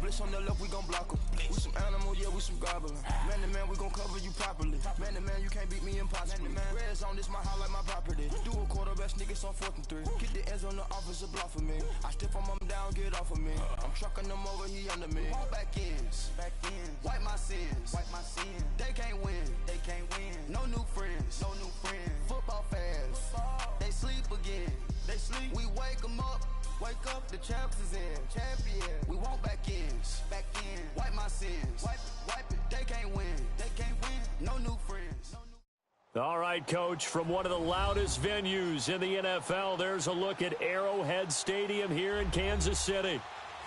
Blitz on the left, we gon' block 'em. We some animal, yeah, we some gobbler. Man to man, we gon' cover you properly. Man to man, you can't beat me impossibly. Red zone, this my house like my property. Do a quarterback sneakers on 4th and 3. Get the ends on the offensive block for me. I stiff on him down, get off of me. I'm trucking them over, he under me. Won't back ends. Wipe my sins. They can't win. No new friends. Football fans. They sleep again. We wake them up. The champs is in. Champion. We want back ends. Wipe my sins. Wipe it. They can't win. No new friends. All right, Coach, from one of the loudest venues in the NFL, there's a look at Arrowhead Stadium here in Kansas City.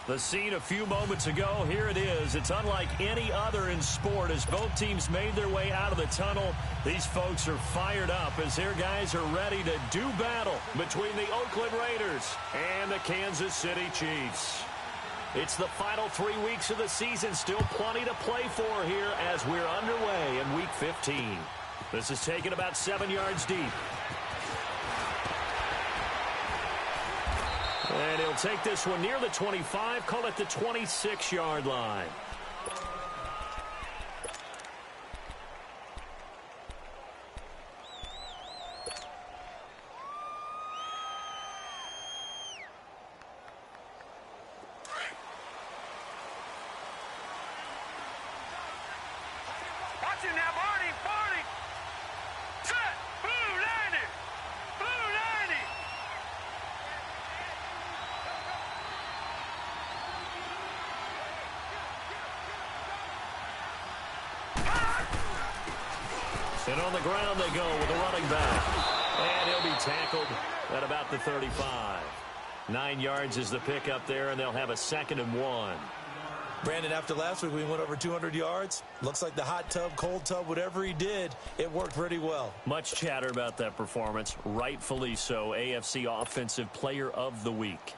The scene a few moments ago, here it is. It's unlike any other in sport as both teams made their way out of the tunnel. These folks are fired up as their guys are ready to do battle between the Oakland Raiders and the Kansas City Chiefs. It's the final 3 weeks of the season, still plenty to play for here as we're underway in Week 15. This is taken about 7 yards deep. And he'll take this one near the 25, call it the 26-yard line. Watch it now, Barney. Set, blue 90. And on the ground they go with a running back. And he'll be tackled at about the 35. 9 yards is the pickup there, and they'll have a 2nd and 1. Brandon, after last week we went over 200 yards. Looks like the hot tub, cold tub, whatever he did, it worked pretty well. Much chatter about that performance. Rightfully so. AFC Offensive Player of the Week.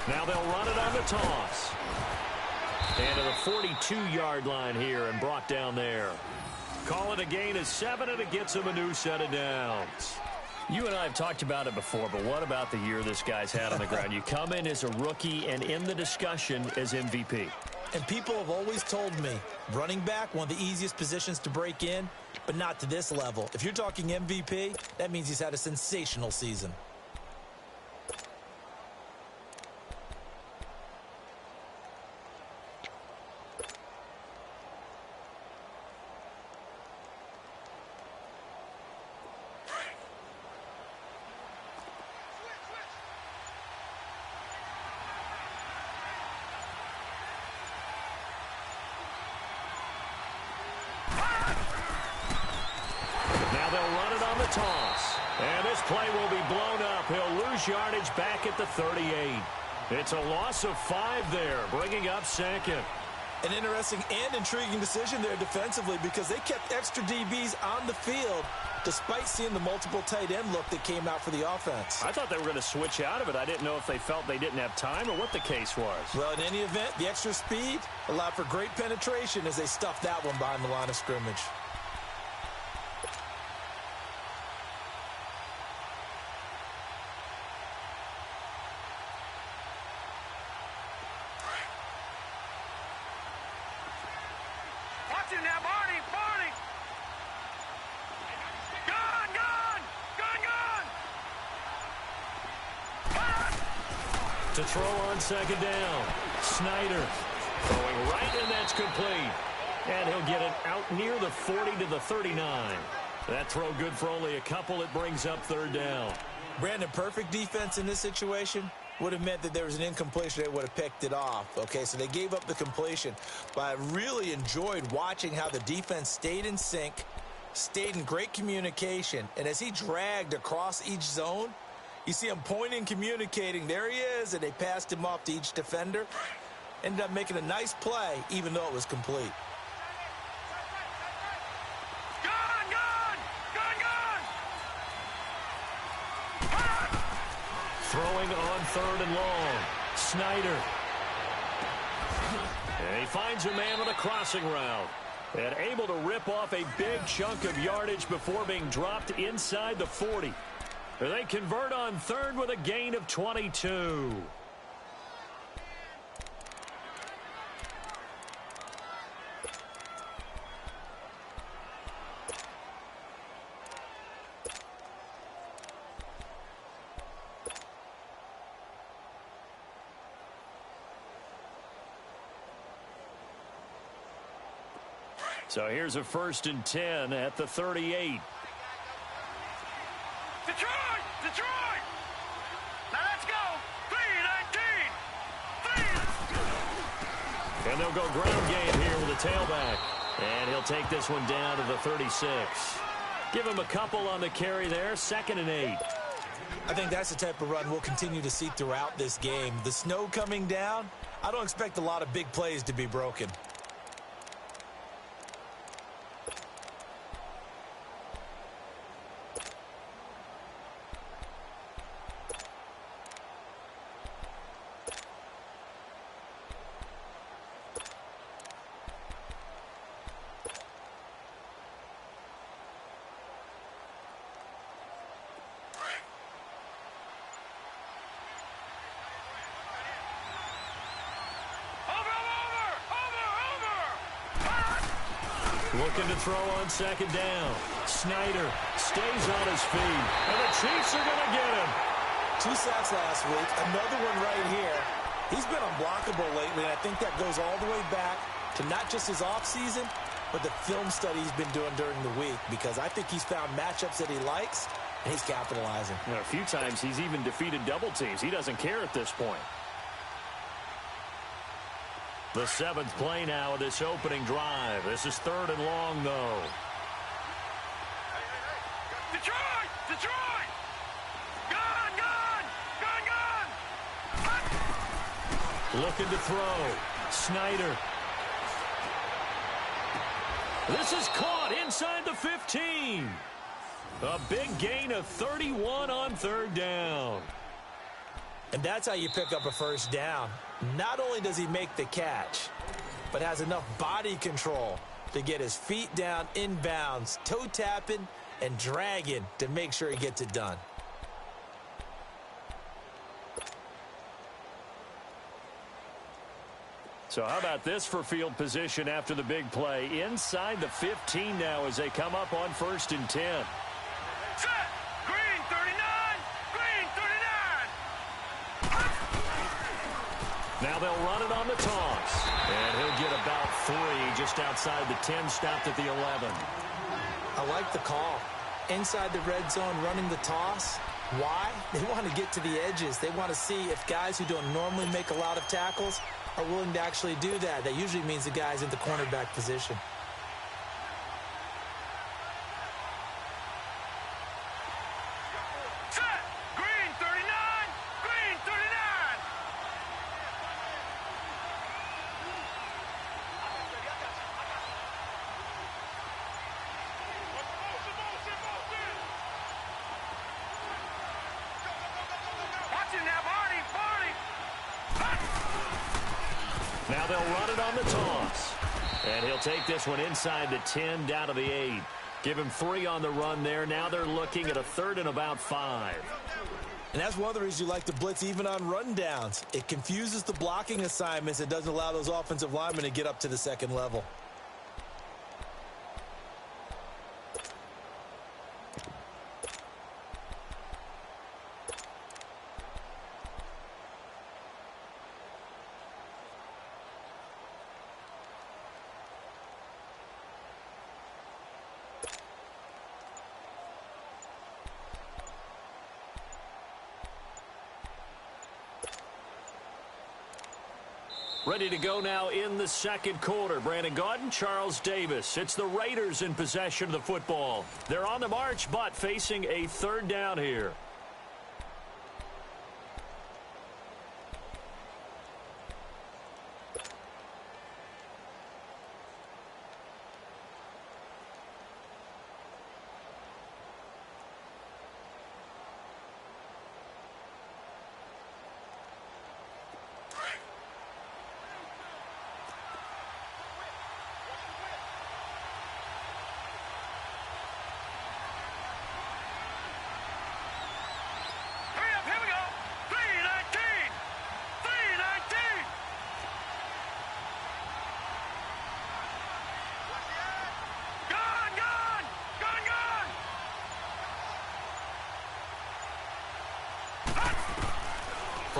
Now they'll run it on the toss. And to the 42-yard line here and brought down there. Call it a gain of 7, and it gets him a new set of downs. You and I have talked about it before, but what about the year this guy's had on the ground? You come in as a rookie and in the discussion as MVP. And people have always told me, running back, one of the easiest positions to break in, but not to this level. If you're talking MVP, that means he's had a sensational season. Toss. And this play will be blown up. He'll lose yardage back at the 38. It's a loss of 5 there, bringing up 2nd. An interesting and intriguing decision there defensively because they kept extra DBs on the field despite seeing the multiple tight end look that came out for the offense. I thought they were going to switch out of it. I didn't know if they felt they didn't have time or what the case was. Well, in any event, the extra speed allowed for great penetration as they stuffed that one behind the line of scrimmage. Now, Barney. Gone. To throw on 2nd down. Snyder throwing right, and that's complete. And he'll get it out near the 40 to the 39. That throw good for only a couple. It brings up 3rd down. Brandon, perfect defense in this situation would have meant that there was an incompletion. They would have picked it off. Okay, so they gave up the completion. But I really enjoyed watching how the defense stayed in sync, stayed in great communication. And as he dragged across each zone, you see him pointing, communicating. There he is, and they passed him off to each defender. Ended up making a nice play, even though it was complete. Throwing on 3rd and long. Snyder. And he finds a man on a crossing route. And able to rip off a big chunk of yardage before being dropped inside the 40. They convert on third with a gain of 22. So here's a 1st and 10 at the 38. Detroit! Detroit! Now let's go! 3-19! And they'll go ground game here with a tailback. And he'll take this one down to the 36. Give him a couple on the carry there. 2nd and 8. I think that's the type of run we'll continue to see throughout this game. The snow coming down, I don't expect a lot of big plays to be broken. Looking to throw on 2nd down. Snyder stays on his feet. And the Chiefs are going to get him. 2 sacks last week. Another one right here. He's been unblockable lately, and I think that goes all the way back to not just his offseason, but the film study he's been doing during the week, because I think he's found matchups that he likes, and he's capitalizing. A few times he's even defeated double teams. He doesn't care at this point. The 7th play now of this opening drive. This is 3rd and long, though. Detroit! Detroit! Gun! Gun! Gun! Gun! Looking to throw. Snyder. This is caught inside the 15. A big gain of 31 on 3rd down. And that's how you pick up a 1st down. Not only does he make the catch, but has enough body control to get his feet down inbounds, toe tapping and dragging to make sure he gets it done. So how about this for field position after the big play? Inside the 15 now as they come up on 1st and 10. Set! Green 39! Green 39! Now they'll run it on the toss. And he'll get about 3 just outside the 10, stopped at the 11. I like the call. Inside the red zone, running the toss. Why? They want to get to the edges. They want to see if guys who don't normally make a lot of tackles are willing to actually do that. That usually means the guy's in the cornerback position. Set! Green 39! Green 39! Watch it now, Barney! Barney! Now they'll run it on the toss. And he'll take this one inside the 10, down to the 8. Give him 3 on the run there. Now they're looking at a 3rd and about 5. And that's one of the reasons you like to blitz even on rundowns. It confuses the blocking assignments. It doesn't allow those offensive linemen to get up to the 2nd level. Ready to go now in the 2nd quarter. Brandon Gaudin, Charles Davis. It's the Raiders in possession of the football. They're on the march, but facing a 3rd down here.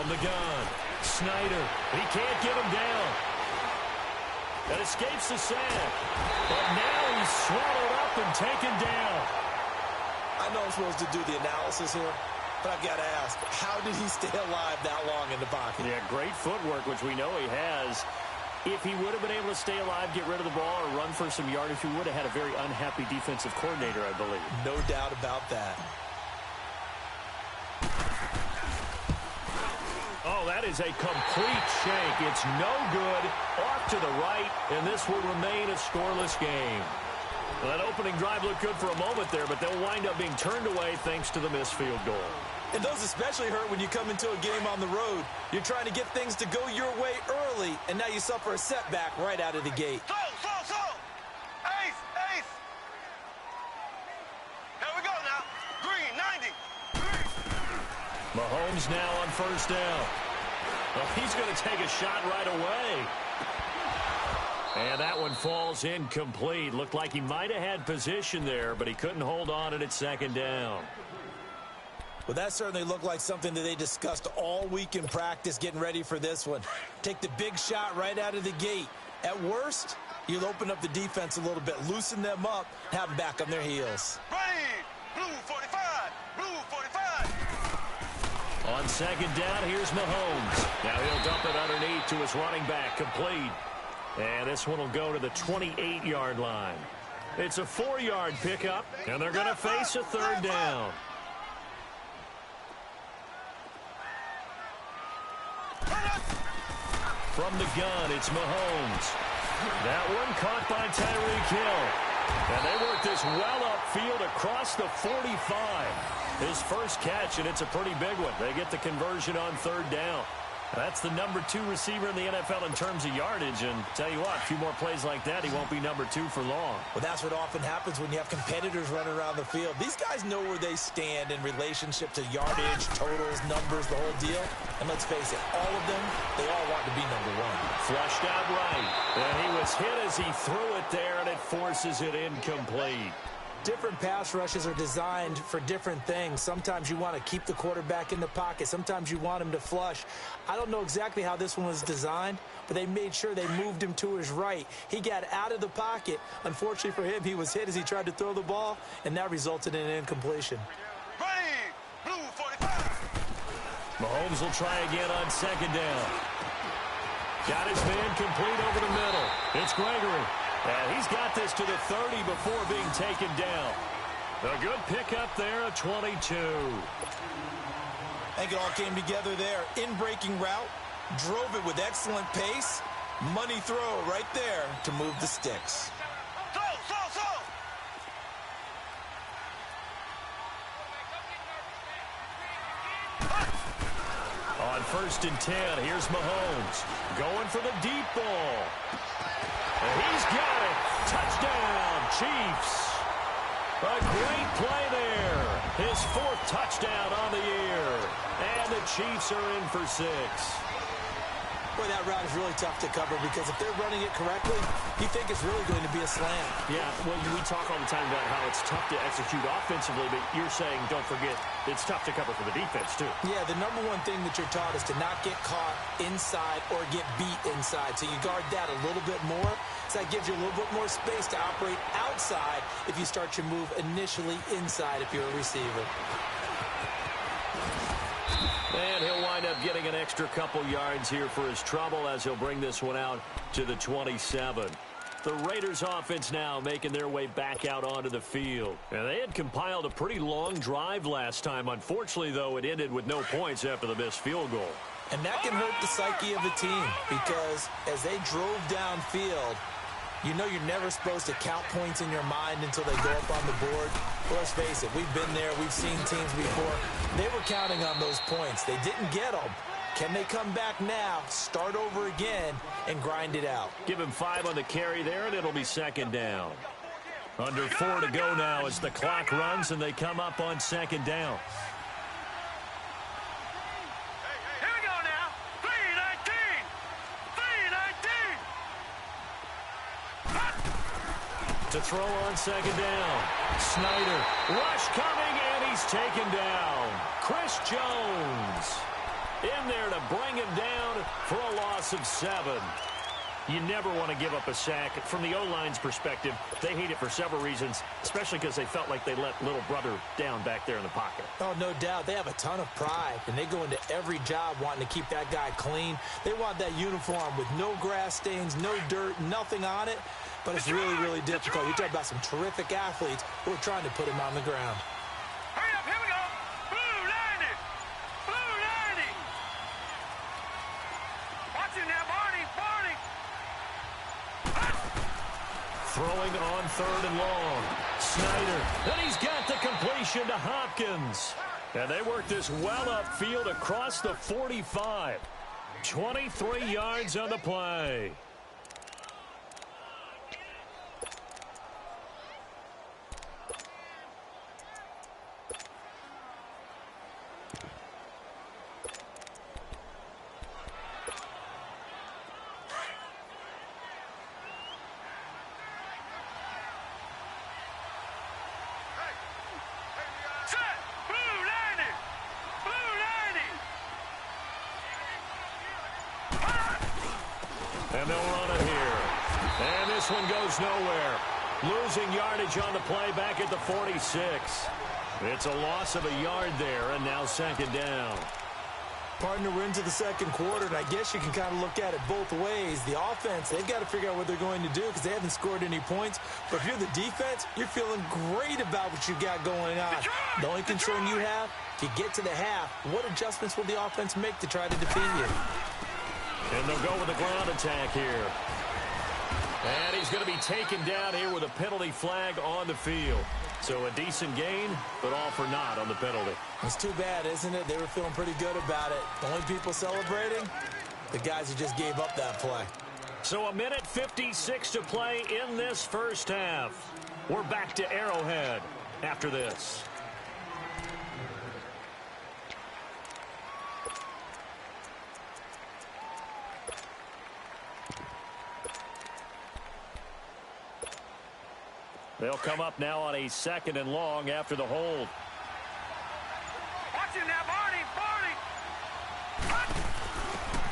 the gun. Snyder, he can't get him down. That escapes the sack. But now he's swallowed up and taken down. I know I'm supposed to do the analysis here, but I've got to ask, how did he stay alive that long in the pocket? Yeah, great footwork, which we know he has. If he would have been able to stay alive, get rid of the ball, or run for some yardage, he would have had a very unhappy defensive coordinator, I believe. No doubt about that. Oh, that is a complete shank. It's no good. Off to the right, and this will remain a scoreless game. Well, that opening drive looked good for a moment there, but they'll wind up being turned away thanks to the missed field goal. And those especially hurt when you come into a game on the road. You're trying to get things to go your way early, and now you suffer a setback right out of the gate. So. Ace. Here we go now. Green, 90. Mahomes now on first down. Well, he's going to take a shot right away. And that one falls incomplete. Looked like he might have had position there, but he couldn't hold on at second down. Well, that certainly looked like something that they discussed all week in practice getting ready for this one. Take the big shot right out of the gate. At worst, you'll open up the defense a little bit, loosen them up, have them back on their heels. Ready. Blue 45. Blue 45. On second down, here's Mahomes. Now he'll dump it underneath to his running back, complete. And this one will go to the 28-yard line. It's a 4-yard pickup, and they're going to face a third down. From the gun, it's Mahomes. That one caught by Tyreek Hill. And they work this well upfield across the 45. His first catch, and it's a pretty big one. They get the conversion on third down. That's the number 2 receiver in the NFL in terms of yardage. And tell you what, a few more plays like that, he won't be number 2 for long. Well, that's what often happens when you have competitors running around the field. These guys know where they stand in relationship to yardage, totals, numbers, the whole deal. And let's face it, all of them, they all want to be number 1. Flushed out right. And he was hit as he threw it there, and it forces it incomplete. Different pass rushes are designed for different things. Sometimes you want to keep the quarterback in the pocket. Sometimes you want him to flush. I don't know exactly how this one was designed, but they made sure they moved him to his right. He got out of the pocket. Unfortunately for him, he was hit as he tried to throw the ball, and that resulted in an incompletion. Ready. Blue 45. Mahomes will try again on second down. Got his man complete over the middle. It's Gregory. And he's got this to the 30 before being taken down. A good pickup there at 22. I think it all came together there. In-breaking route, drove it with excellent pace. Money throw right there to move the sticks. So. On first and 10, here's Mahomes. Going for the deep ball. And he's got it. Touchdown, Chiefs. A great play there. His 4th touchdown on the year. And the Chiefs are in for 6. Boy, that route is really tough to cover because if they're running it correctly, you think it's really going to be a slam. Yeah, well, we talk all the time about how it's tough to execute offensively, but you're saying, don't forget, it's tough to cover for the defense, too. Yeah, the number one thing that you're taught is to not get caught inside or get beat inside. So you guard that a little bit more. So that gives you a little bit more space to operate outside if you start your move initially inside if you're a receiver. And he'll wind up getting an extra couple yards here for his trouble as he'll bring this one out to the 27. The Raiders offense now making their way back out onto the field. And they had compiled a pretty long drive last time. Unfortunately, though, it ended with no points after the missed field goal. And that can hurt the psyche of a team because as they drove downfield, you know you're never supposed to count points in your mind until they go up on the board. Well, let's face it, we've been there. We've seen teams before. They were counting on those points. They didn't get them. Can they come back now, start over again, and grind it out? Give him 5 on the carry there, and it'll be second down. Under 4 to go now as the clock runs, and they come up on second down. Here we go now. 319. 319. To throw on second down. Snyder, rush coming, and he's taken down. Chris Jones. in there to bring him down for a loss of 7. You never want to give up a sack. From the O-line's perspective, they hate it for several reasons, especially because they felt like they let little brother down back there in the pocket. Oh, no doubt. They have a ton of pride, and they go into every job wanting to keep that guy clean. They want that uniform with no grass stains, no dirt, nothing on it, but it's really, really difficult. You're talking about some terrific athletes who are trying to put him on the ground. Hurry up, here we go. Blue 90. Blue 90. Watch it now, Barney. Barney. Throwing on 3rd and long. Snyder. And he's got the completion to Hopkins. And they work this well upfield across the 45. 23 yards on the play. And they'll run it here. And this one goes nowhere. Losing yardage on the play back at the 46. It's a loss of a yard there, and now 2nd down. Partner, we're into the 2nd quarter, and I guess you can kind of look at it both ways. The offense, they've got to figure out what they're going to do because they haven't scored any points. But if you're the defense, you're feeling great about what you got going on. The only concern you have, if you get to the half, what adjustments will the offense make to try to defeat you? And they'll go with the ground attack here. And he's going to be taken down here with a penalty flag on the field. So a decent gain, but all for naught on the penalty. It's too bad, isn't it? They were feeling pretty good about it. The only people celebrating, the guys who just gave up that play. So a minute 56 to play in this first half. We're back to Arrowhead after this. They'll come up now on a 2nd and long after the hold. Watch it now, Barney. Barney.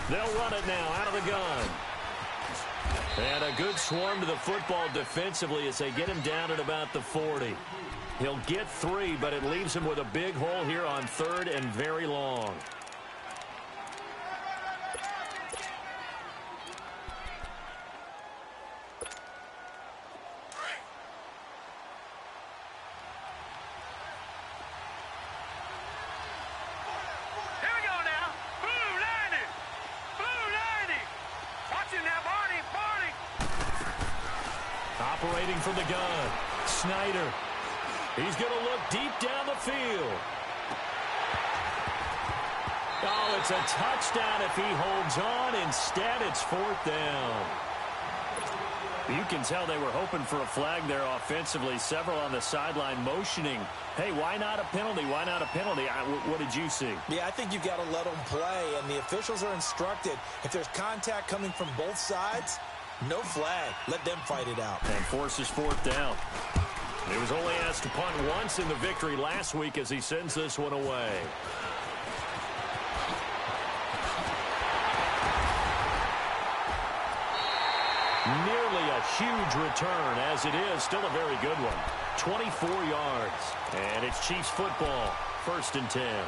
They'll run it now out of the gun. And a good swarm to the football defensively as they get him down at about the 40. He'll get 3, but it leaves him with a big hole here on 3rd and very long. Operating from the gun, Snyder. He's going to look deep down the field. Oh, it's a touchdown if he holds on. Instead, it's 4th down. You can tell they were hoping for a flag there offensively. Several on the sideline motioning. Hey, why not a penalty? Why not a penalty? What did you see? Yeah, I think you've got to let them play, and the officials are instructed. If there's contact coming from both sides, no flag. Let them fight it out. And forces 4th down. He was only asked to punt once in the victory last week as he sends this one away. Nearly a huge return, as it is still a very good one. 24 yards. And it's Chiefs football. 1st and 10.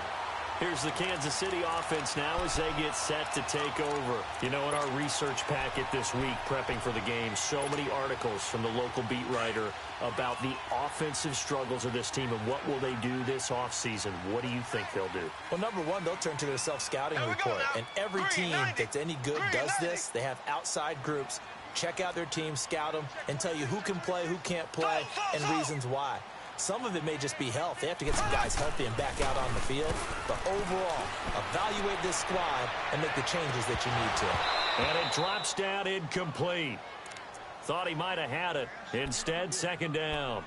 Here's the Kansas City offense now as they get set to take over. You know, in our research packet this week, prepping for the game, so many articles from the local beat writer about the offensive struggles of this team and what will they do this offseason. What do you think they'll do? Well, number one, they'll turn to their self-scouting report. And every team that's any good does this. They have outside groups. Check out their team, scout them, and tell you who can play, who can't play, and reasons why. Some of it may just be health. They have to get some guys healthy and back out on the field. But overall, evaluate this squad and make the changes that you need to. And it drops down incomplete. Thought he might have had it. Instead, 2nd down.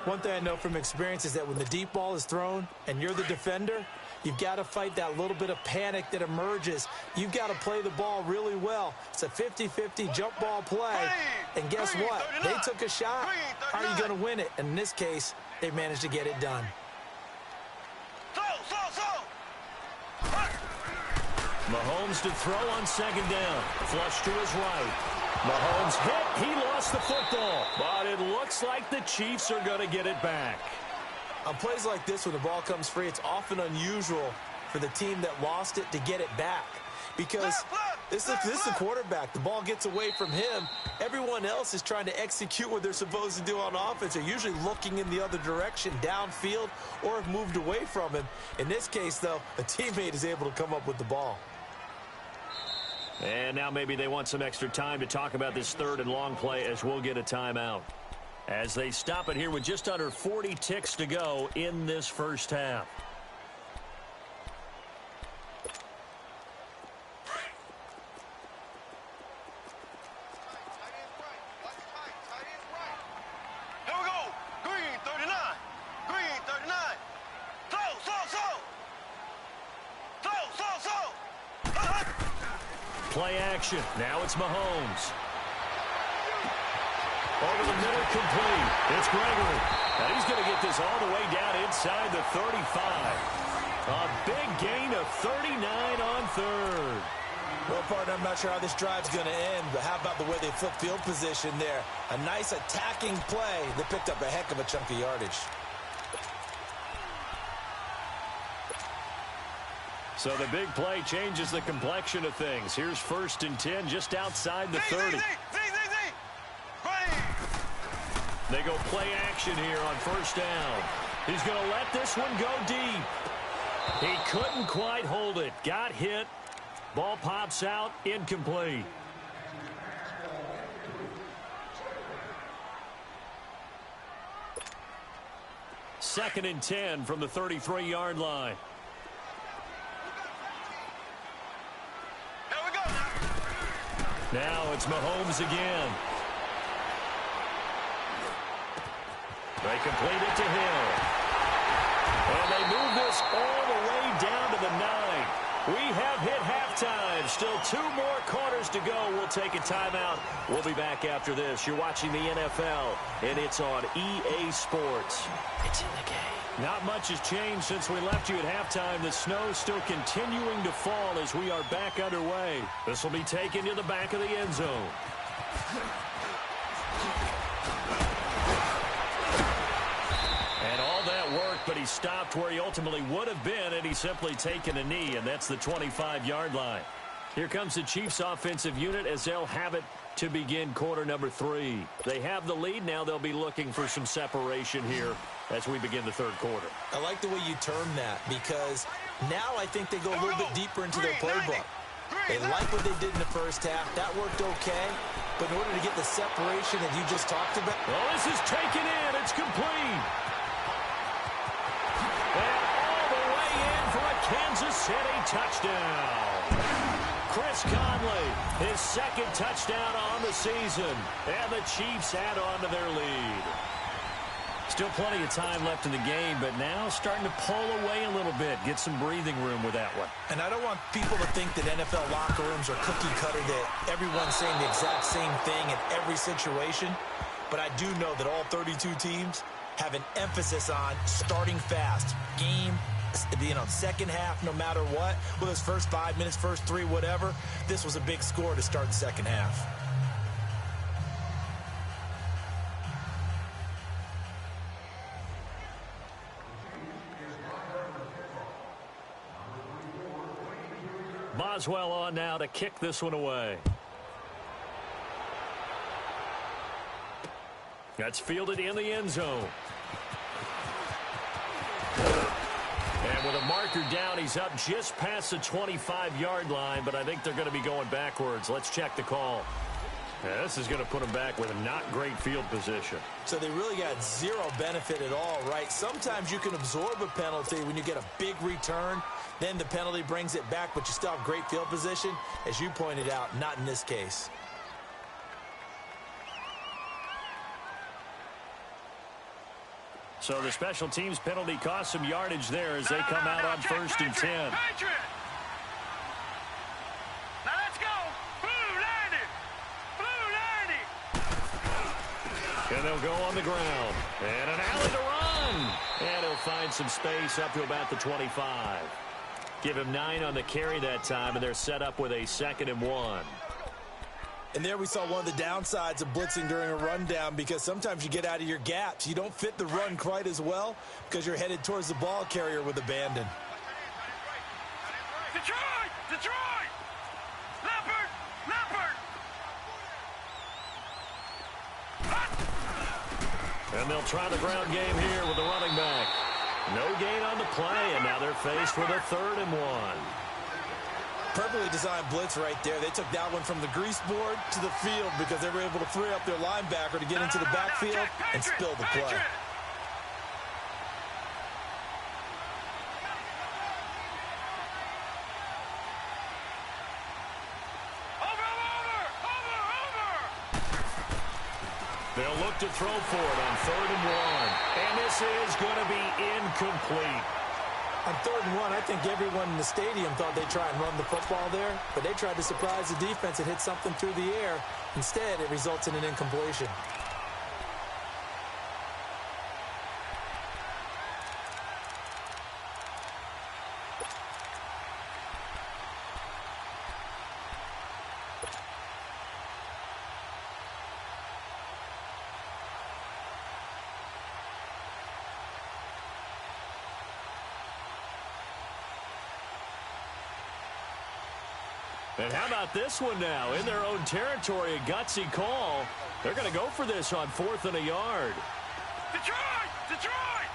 One thing I know from experience is that when the deep ball is thrown and you're the defender, you've got to fight that little bit of panic that emerges. You've got to play the ball really well. It's a 50-50 jump ball play. And guess what? They took a shot. How are you going to win it? And in this case, they managed to get it done. So. Mahomes to throw on second down. Flush to his right. Mahomes hit. He lost the football. But it looks like the Chiefs are going to get it back. On plays like this, when the ball comes free, it's often unusual for the team that lost it to get it back. Because this is the quarterback. The ball gets away from him. Everyone else is trying to execute what they're supposed to do on offense. They're usually looking in the other direction, downfield, or have moved away from him. In this case, though, a teammate is able to come up with the ball. And now maybe they want some extra time to talk about this third and long play as we'll get a timeout. As they stop it here with just under 40 ticks to go in this first half. Here we go. Green 39. Green 39. Slow. Play action. Now it's Mahomes. Over the middle, complete. It's Gregory. And he's going to get this all the way down inside the 35. A big gain of 39 on third. Well, partner, I'm not sure how this drive's going to end, but how about the way they flip field position there? A nice attacking play that picked up a heck of a chunk of yardage. So the big play changes the complexion of things. Here's 1st and 10 just outside the 30. They go play action here on 1st down. He's going to let this one go deep. He couldn't quite hold it. Got hit. Ball pops out. Incomplete. Second and 10 from the 33-yard line. Here we go. Now it's Mahomes again. They complete it to Hill. And they move this all the way down to the 9. We have hit halftime. Still 2 more quarters to go. We'll take a timeout. We'll be back after this. You're watching the NFL, and it's on EA Sports. It's in the game. Not much has changed since we left you at halftime. The snow still continuing to fall as we are back underway. This will be taken to the back of the end zone. But he stopped where he ultimately would have been, and he's simply taken a knee, and that's the 25-yard line. Here comes the Chiefs offensive unit as they'll have it to begin quarter number 3. They have the lead. Now they'll be looking for some separation here as we begin the third quarter. I like the way you term that, because now I think they go a little bit deeper into their playbook. They like what they did in the first half. That worked okay. But in order to get the separation that you just talked about. Well, this is taken in. It's complete. And all the way in for a Kansas City touchdown. Chris Conley, his second touchdown on the season. And the Chiefs add on to their lead. Still plenty of time left in the game, but now starting to pull away a little bit. Get some breathing room with that one. And I don't want people to think that NFL locker rooms are cookie cutter, that everyone's saying the exact same thing in every situation. But I do know that all 32 teams have an emphasis on starting fast. Game, second half, no matter what. Whether it's first 5 minutes, first 3, whatever. This was a big score to start the second half. Boswell on now to kick this one away. That's fielded in the end zone. And with a marker down, he's up just past the 25-yard line, but I think they're going to be going backwards. Let's check the call. Yeah, this is going to put them back with a not great field position. So they really got zero benefit at all, right? Sometimes you can absorb a penalty when you get a big return. Then the penalty brings it back, but you still have great field position. As you pointed out, not in this case. So the special teams penalty cost some yardage there as they come out on first and 10. Now let's go. Blue 90. Blue 90. And they'll go on the ground. And an alley to run. And he'll find some space up to about the 25. Give him 9 on the carry that time, and they're set up with a 2nd and 1. And there we saw one of the downsides of blitzing during a rundown, because sometimes you get out of your gaps. You don't fit the run quite as well because you're headed towards the ball carrier with abandon. Detroit! Detroit! Leopard! Leopard! And they'll try the ground game here with the running back. No gain on the play, and now they're faced with a 3rd and 1. Perfectly designed blitz right there. They took that one from the grease board to the field because they were able to free up their linebacker to get into the backfield and spill the play. They'll look to throw for it on 3rd and 1. And this is going to be incomplete. On 3rd and 1, I think everyone in the stadium thought they'd try and run the football there, but they tried to surprise the defense and hit something through the air. Instead, it results in an incompletion. And how about this one now? In their own territory, a gutsy call. They're going to go for this on 4th and a yard. Detroit! Detroit!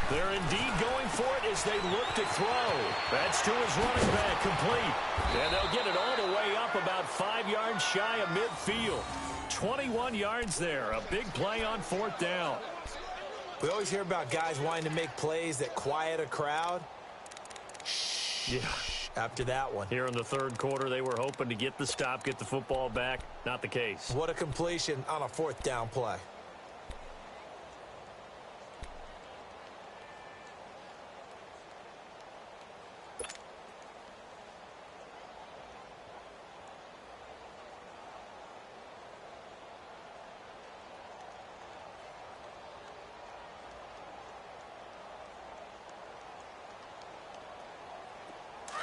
They're indeed going for it as they look to throw. That's to his running back, complete. And they'll get it all the way up about 5 yards shy of midfield. 21 yards there. A big play on 4th down. We always hear about guys wanting to make plays that quiet a crowd. Yeah. After that one. Here in the 3rd quarter, they were hoping to get the stop, get the football back. Not the case. What a completion on a 4th down play.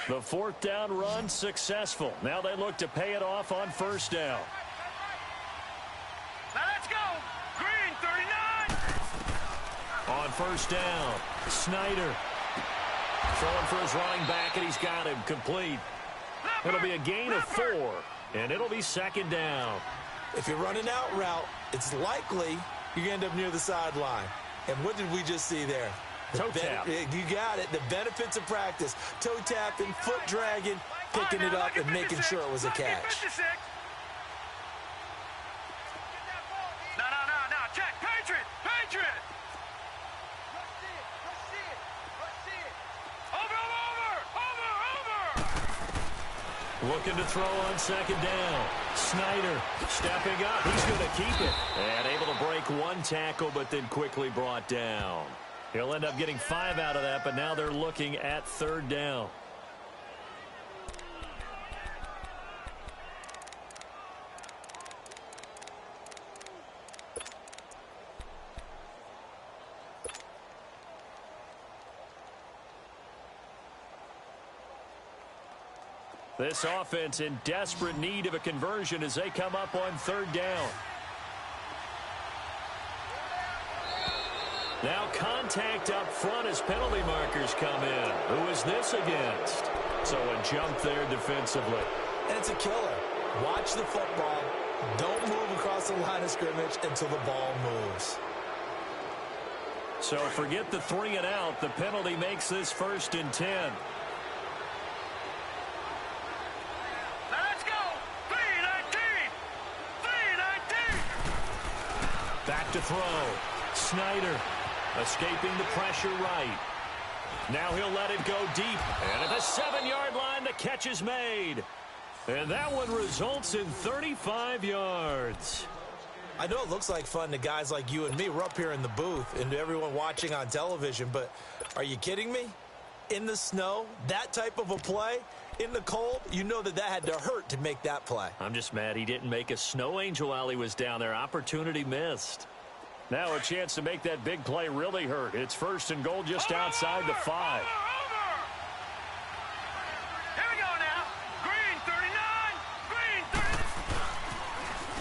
The 4th down run successful. Now they look to pay it off on 1st down. Now let's go! Green, 39! On 1st down, Snyder throwing for his running back, and he's got him complete. It'll be a gain of 4, and it'll be 2nd down. If you're running out route, it's likely you're going to end up near the sideline. And what did we just see there? Toe tap. You got it. The benefits of practice. Toe tapping, foot dragging, picking it up, and making sure it was a catch. No, check. Patriot! Patriot! Over! Looking to throw on 2nd down. Snyder stepping up. He's going to keep it. And able to break 1 tackle, but then quickly brought down. He'll end up getting 5 out of that, but now they're looking at 3rd down. This offense in desperate need of a conversion as they come up on 3rd down. Now contact up front as penalty markers come in. Who is this against? So a jump there defensively. And it's a killer. Watch the football. Don't move across the line of scrimmage until the ball moves. So forget the 3 and out. The penalty makes this 1st and 10. Now let's go! 3-19! 3-19! Back to throw. Snyder escaping the pressure right. Now he'll let it go deep. And at the 7-yard line, the catch is made. And that one results in 35 yards. I know it looks like fun to guys like you and me. We're up here in the booth and to everyone watching on television, but are you kidding me? In the snow, that type of a play, in the cold, you know that had to hurt to make that play. I'm just mad he didn't make a snow angel while he was down there. Opportunity missed. Now a chance to make that big play really hurt. It's 1st and goal just outside the 5.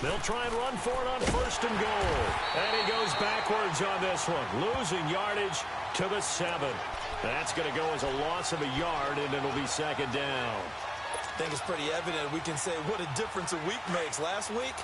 They'll try and run for it on 1st and goal. And he goes backwards on this one, losing yardage to the 7. That's going to go as a loss of a yard, and it'll be 2nd down. I think it's pretty evident. We can say what a difference a week makes. Last week,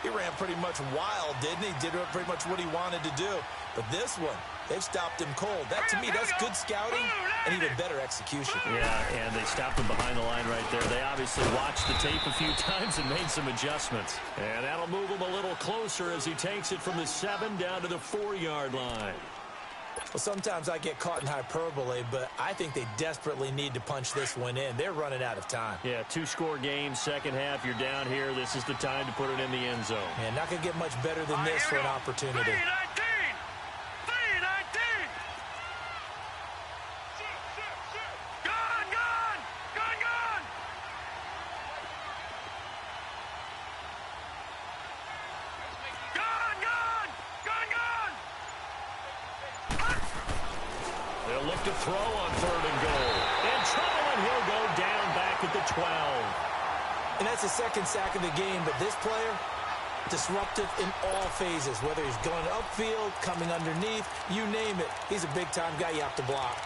he ran pretty much wild, didn't he? Did pretty much what he wanted to do. But this one, they've stopped him cold. That, to me, that's good scouting and even better execution. Yeah, and they stopped him behind the line right there. They obviously watched the tape a few times and made some adjustments. And that'll move him a little closer as he takes it from the 7 down to the 4-yard line. Well, sometimes I get caught in hyperbole, but I think they desperately need to punch this one in. They're running out of time. Yeah, 2-score game, second half, you're down here. This is the time to put it in the end zone. Man, not going to get much better than this for an opportunity. 3-19! Gone! Gone! Gone! Gone! Gone! Gone! Gone! Gone! They'll look to throw on 3rd and goal. In trouble, and he'll go down back at the 12. And that's the 2nd sack of the game, but this player, disruptive in all phases, whether he's going upfield, coming underneath, you name it. He's a big-time guy you have to block.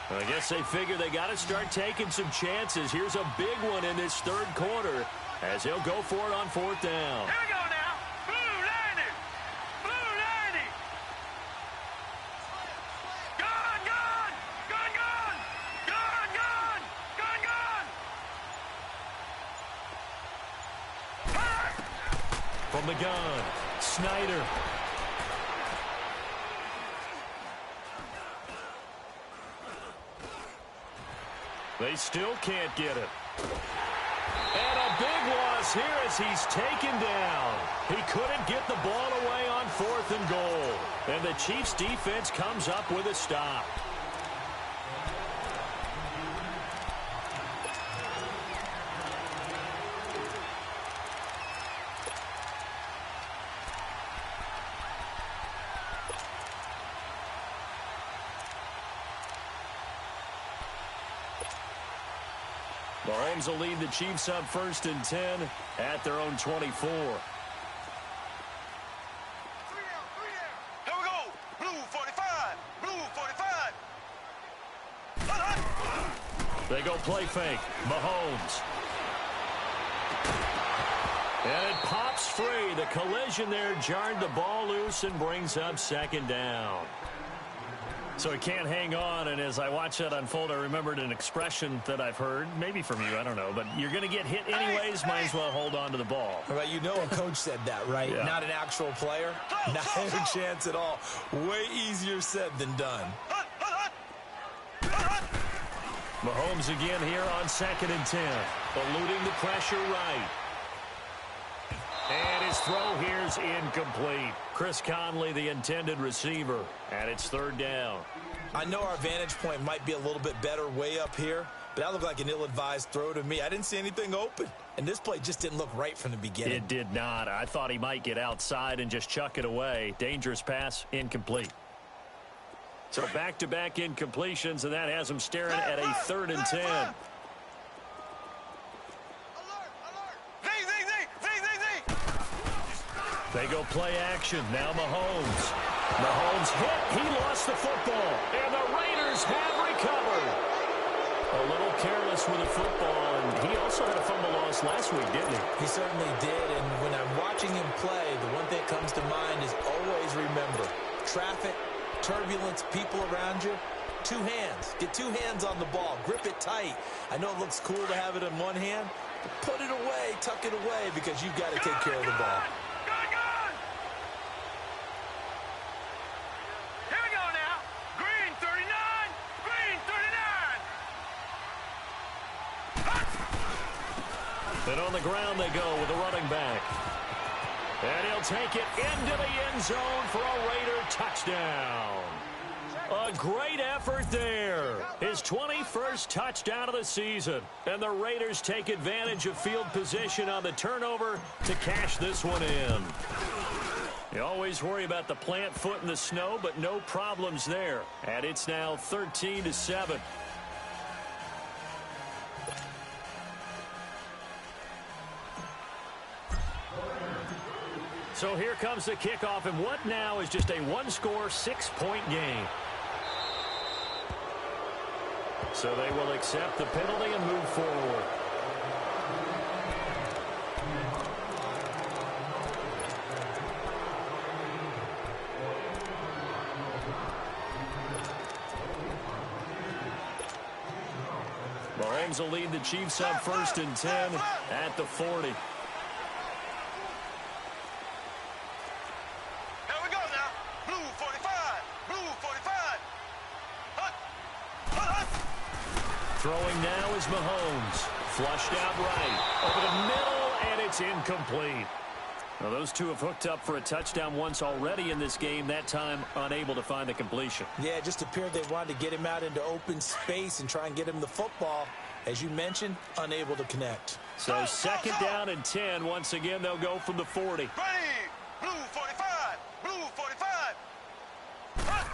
I guess they figure they got to start taking some chances. Here's a big one in this 3rd quarter as he'll go for it on 4th down. Here we go now. Blue 90. Blue 90. Gone! Gone! Gone! Gone! Gone! Gone! Gone! Gone! From the gun, Snyder. They still can't get it. And a big loss here as he's taken down. He couldn't get the ball away on 4th and goal. And the Chiefs defense comes up with a stop. Mahomes will lead the Chiefs up 1st and 10 at their own 24. Here we go. Blue 45. Blue 45. They go play fake. Mahomes. And it pops free. The collision there jarred the ball loose and brings up 2nd down. So he can't hang on, and as I watch that unfold, I remembered an expression that I've heard, maybe from you, I don't know, but you're going to get hit anyways, might as well hold on to the ball. All right, you know a coach said that, right? Yeah. Not an actual player. Not a chance at all. Way easier said than done. Mahomes again here on 2nd and 10, eluding the pressure right. And his throw here's incomplete. Chris Conley, the intended receiver, and it's 3rd down. I know our vantage point might be a little bit better way up here, but that looked like an ill-advised throw to me. I didn't see anything open, and this play just didn't look right from the beginning. It did not. I thought he might get outside and just chuck it away. Dangerous pass, incomplete. So back-to-back incompletions, and that has him staring at a 3rd and 10. They go play action. Now Mahomes. Mahomes hit. He lost the football. And the Raiders have recovered. A little careless with the football. And he also had a fumble loss last week, didn't he? He certainly did. And when I'm watching him play, the one thing that comes to mind is always remember, traffic, turbulence, people around you, 2 hands. Get 2 hands on the ball. Grip it tight. I know it looks cool to have it in one hand, but put it away, tuck it away, because you've got to take care of the ball. And on the ground they go with the running back. And he'll take it into the end zone for a Raider touchdown. A great effort there. His 21st touchdown of the season. And the Raiders take advantage of field position on the turnover to cash this one in. You always worry about the plant foot in the snow, but no problems there. And it's now 13-7. So here comes the kickoff, and what now is just a one-score, 6-point game. So they will accept the penalty and move forward. Mahomes will lead the Chiefs on 1st and 10 at the 40. Here we go now. Blue 45. Blue 45. Hut. Hut, hut. Throwing now is Mahomes. Flushed out right. Over the middle, and it's incomplete. Now, those two have hooked up for a touchdown once already in this game, that time unable to find the completion. Yeah, it just appeared they wanted to get him out into open space and try and get him the football. As you mentioned, unable to connect. So 2nd down and 10. Once again, they'll go from the 40. Ready. Blue 45. Blue 45. Hut.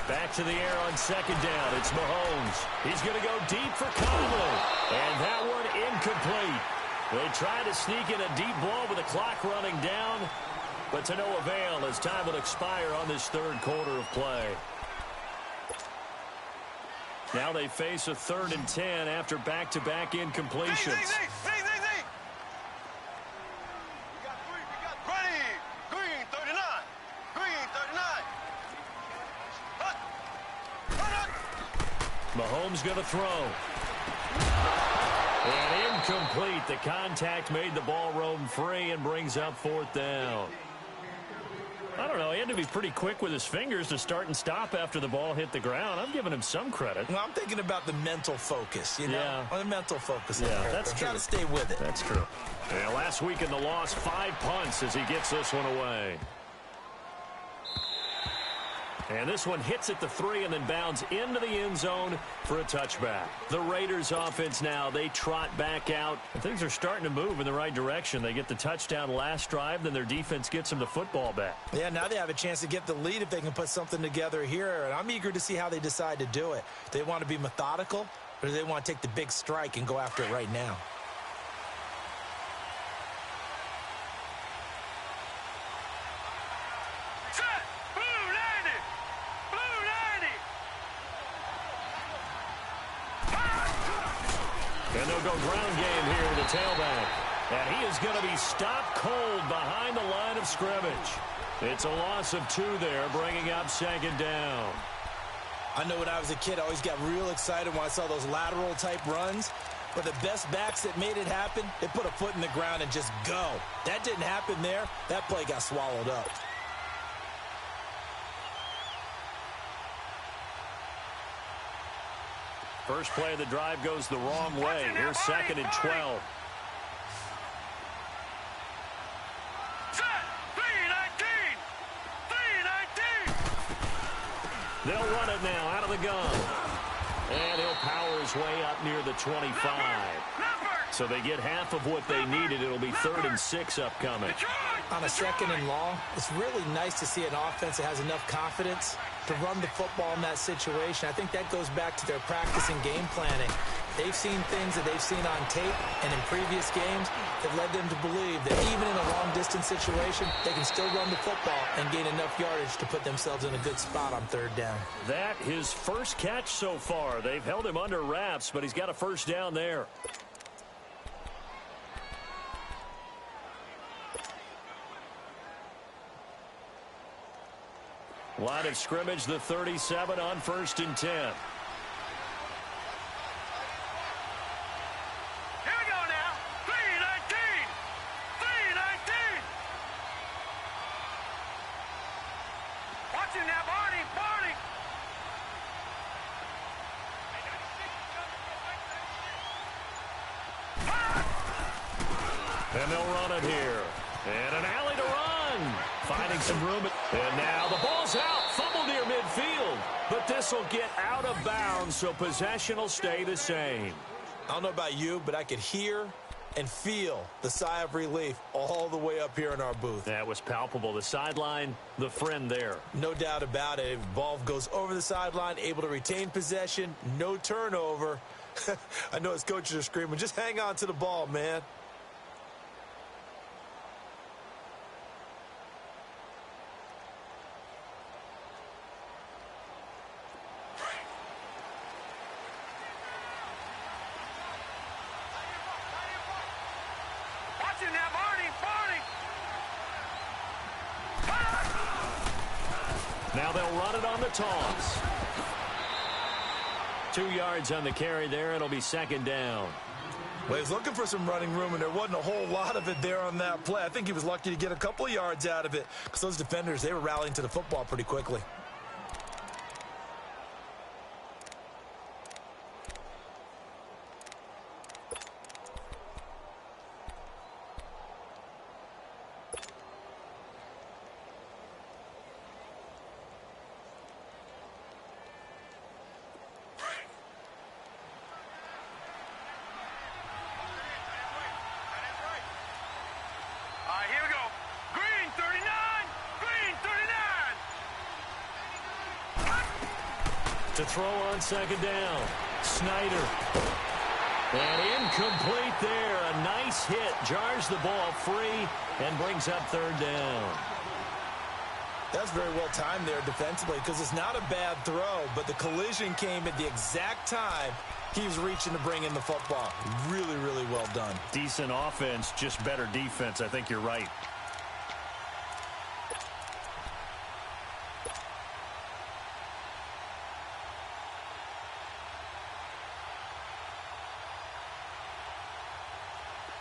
Back to the air on 2nd down. It's Mahomes. He's going to go deep for Conley. And that one incomplete. They try to sneak in a deep ball with the clock running down, but to no avail as time will expire on this 3rd quarter of play. Now they face a 3rd and 10 after back-to-back incompletions. Ready. Green 39. Green 39. Hut. Hut, hut. Mahomes going to throw. And incomplete. The contact made the ball roam free and brings up 4th down. I don't know. He had to be pretty quick with his fingers to start and stop after the ball hit the ground. I'm giving him some credit. Well, I'm thinking about the mental focus, you know? Yeah. On the mental focus. Yeah, that's true. Got to stay with it. That's true. Yeah, last week in the loss, 5 punts as he gets this one away. And this one hits at the 3 and then bounds into the end zone for a touchback. The Raiders offense now, they trot back out. And things are starting to move in the right direction. They get the touchdown last drive, then their defense gets them the football back. Yeah, now they have a chance to get the lead if they can put something together here. And I'm eager to see how they decide to do it. They want to be methodical, or do they want to take the big strike and go after it right now? And they'll go ground game here with the tailback. And he is going to be stopped cold behind the line of scrimmage. It's a loss of 2 there, bringing up 2nd down. I know when I was a kid, I always got real excited when I saw those lateral-type runs. But the best backs that made it happen, they put a foot in the ground and just go. That didn't happen there. That play got swallowed up. First play of the drive goes the wrong way. Here's 2nd and 12. They'll run it now out of the gun. And he'll power his way up near the 25. So they get half of what they needed. It'll be 3rd and 6 upcoming. On a 2nd and long, it's really nice to see an offense that has enough confidence to run the football in that situation. I think that goes back to their practice and game planning. They've seen things that they've seen on tape and in previous games that led them to believe that even in a long-distance situation, they can still run the football and gain enough yardage to put themselves in a good spot on 3rd down. That his first catch so far. They've held him under wraps, but he's got a 1st down there. Line of scrimmage, the 37 on 1st and 10. Here we go now. 319. 319. Watch him now, Barney. Barney. And they'll run it here. And an alley to run. Finding some room. And now the ball's out. Fumble near midfield. But this will get out of bounds, so possession will stay the same. I don't know about you, but I could hear and feel the sigh of relief all the way up here in our booth. That was palpable. The sideline, the friend there. No doubt about it. Ball goes over the sideline, able to retain possession, no turnover. I know his coaches are screaming, just hang on to the ball, man. Now they'll run it on the toss. 2 yards on the carry there. It'll be second down. Well, he's looking for some running room, and there wasn't a whole lot of it there on that play. I think he was lucky to get a couple of yards out of it because those defenders, they were rallying to the football pretty quickly. To throw on second down. Snyder. And incomplete there. A nice hit. Jars the ball free and brings up third down. That's very well timed there defensively because it's not a bad throw, but the collision came at the exact time he was reaching to bring in the football. Really, really well done. Decent offense, just better defense. I think you're right.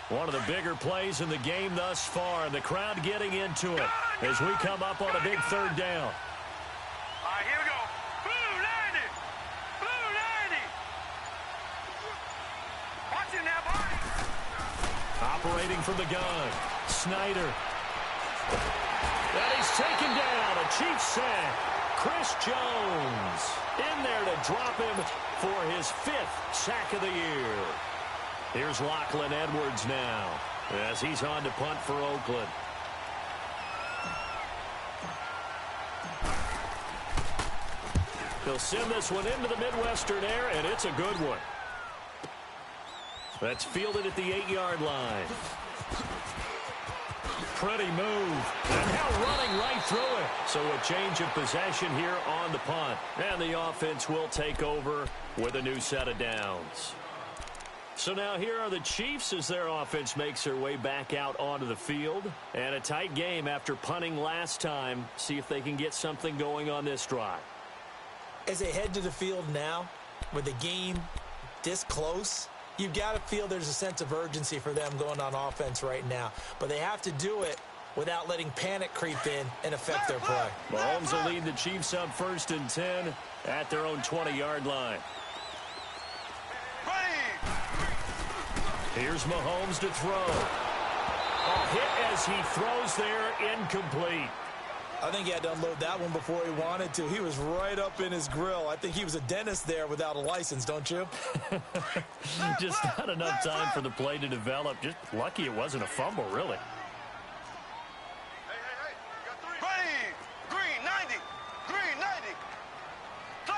One of the bigger plays in the game thus far, and the crowd getting into it as we come up on a big third down. All right, here we go. Blue 90. Blue 90. Watch it now, Barney. Operating from the gun. Snyder. And he's taken down. A Chiefs sack. Chris Jones in there to drop him for his 5th sack of the year. Here's Lachlan Edwards now as he's on to punt for Oakland. They'll send this one into the Midwestern air, and it's a good one. That's fielded at the 8-yard line. Pretty move. And now running right through it. So a change of possession here on the punt. And the offense will take over with a new set of downs. So now here are the Chiefs as their offense makes their way back out onto the field. And a tight game after punting last time. See if they can get something going on this drive. As they head to the field now, with the game this close, you've got to feel there's a sense of urgency for them going on offense right now. But they have to do it without letting panic creep in and affect their play. Mahomes will lead the Chiefs up 1st and 10 at their own 20-yard line. Here's Mahomes to throw. A hit as he throws there, incomplete. I think he had to unload that one before he wanted to. He was right up in his grill. I think he was a dentist there without a license, don't you? Just not enough time for the play to develop. Just lucky it wasn't a fumble, really. Green 90. Green 90. So.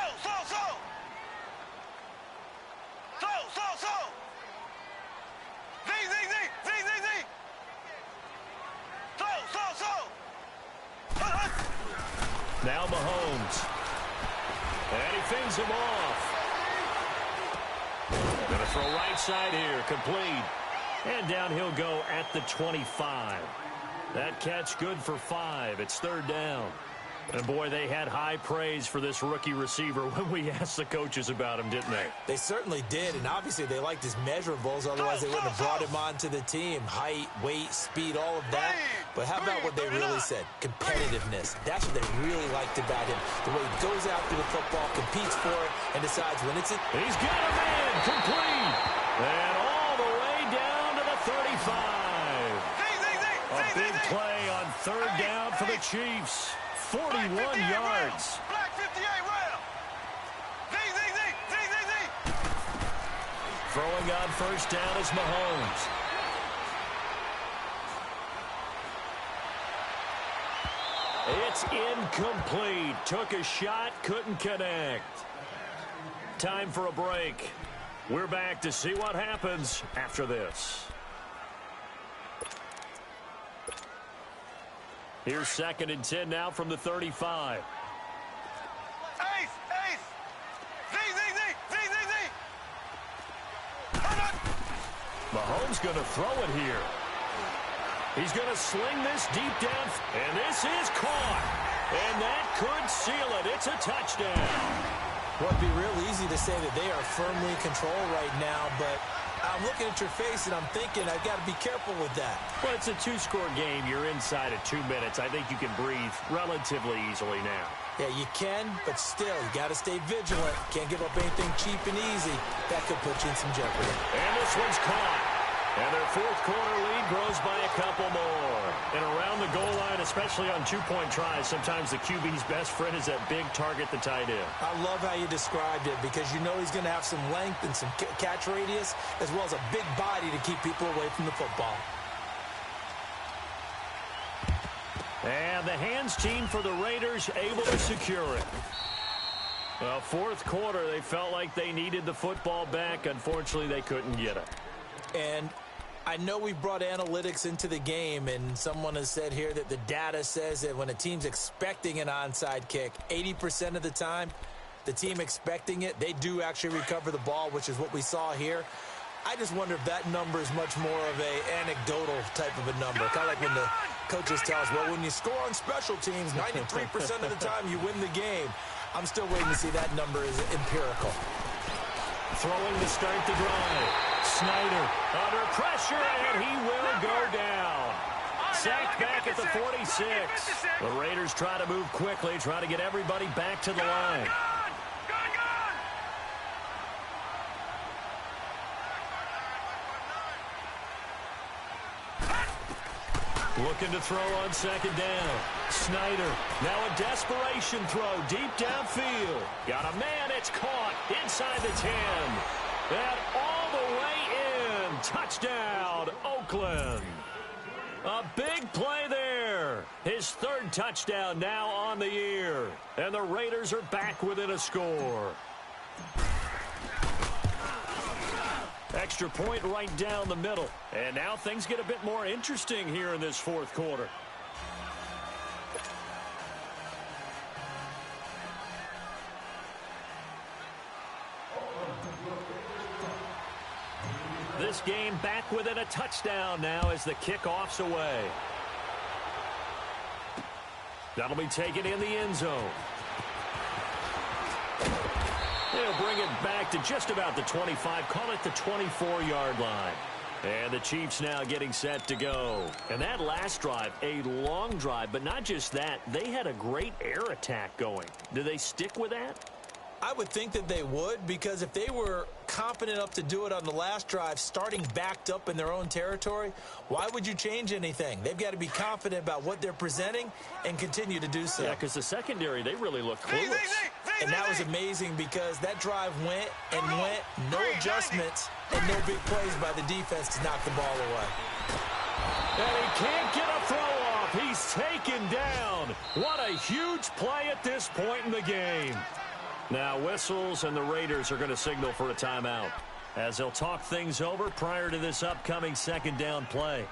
Now Mahomes. And he fends him off. Going to throw right side here. Complete. And down he'll go at the 25. That catch good for 5. It's 3rd down. And, boy, they had high praise for this rookie receiver when we asked the coaches about him, didn't they? They certainly did, and obviously they liked his measurables. Otherwise, they wouldn't have brought him onto the team. Height, weight, speed, all of that. But how about what they really said? Competitiveness. That's what they really liked about him. The way he goes after the football, competes for it, and decides when it's in. He's got a man. Complete. And all the way down to the 35. A big play on 3rd down for the Chiefs. 41 yards. Black 58 round. Throwing on 1st down is Mahomes. It's incomplete. Took a shot, couldn't connect. Time for a break. We're back to see what happens after this. Here's 2nd and 10 now from the 35. Ace! Z! Mahomes going to throw it here. He's going to sling this deep down, and this is caught. And that could seal it. It's a touchdown. Well, it'd be real easy to say that they are firmly in control right now, but I'm looking at your face and I'm thinking I've got to be careful with that. Well, it's a 2-score game. You're inside of 2 minutes. I think you can breathe relatively easily now. Yeah, you can, but still, you got to stay vigilant. Can't give up anything cheap and easy. That could put you in some jeopardy. And this one's caught. And their 4th quarter lead grows by a couple more. And around the goal line, especially on 2-point tries, sometimes the QB's best friend is that big target, the tight end. I love how you described it because you know he's going to have some length and some catch radius as well as a big body to keep people away from the football. And the hands team for the Raiders able to secure it. Well, 4th quarter, they felt like they needed the football back. Unfortunately, they couldn't get it. And I know we've brought analytics into the game, and someone has said here that the data says that when a team's expecting an onside kick, 80% of the time, the team expecting it, they do actually recover the ball, which is what we saw here. I just wonder if that number is much more of a anecdotal type of a number. Kind of like when the coaches tell us, well, when you score on special teams, 93% of the time you win the game. I'm still waiting to see that number is empirical. Throwing to start the drive. Snyder under pressure, and he will go down. Sacked back at the 46. The Raiders try to move quickly, try to get everybody back to the line. Looking to throw on 2nd down. Snyder, now a desperation throw deep downfield. Got a man, it's caught inside the 10. And all the way in. Touchdown, Oakland. A big play there. His 3rd touchdown now on the year. And the Raiders are back within a score. Extra point right down the middle. And now things get a bit more interesting here in this 4th quarter. This game back within a touchdown now as the kickoff's away. That'll be taken in the end zone. They'll bring it back to just about the 25, call it the 24-yard line. And the Chiefs now getting set to go. And that last drive, a long drive, but not just that, they had a great air attack going. Do they stick with that? I would think that they would, because if they were confident enough to do it on the last drive, starting backed up in their own territory, why would you change anything? They've got to be confident about what they're presenting and continue to do so. Yeah, because the secondary, they really look clueless. And that was amazing because that drive went and went, no adjustments, and no big plays by the defense to knock the ball away. And he can't get a throw off. He's taken down. What a huge play at this point in the game. Now whistles, and the Raiders are going to signal for a timeout as they'll talk things over prior to this upcoming 2nd down play.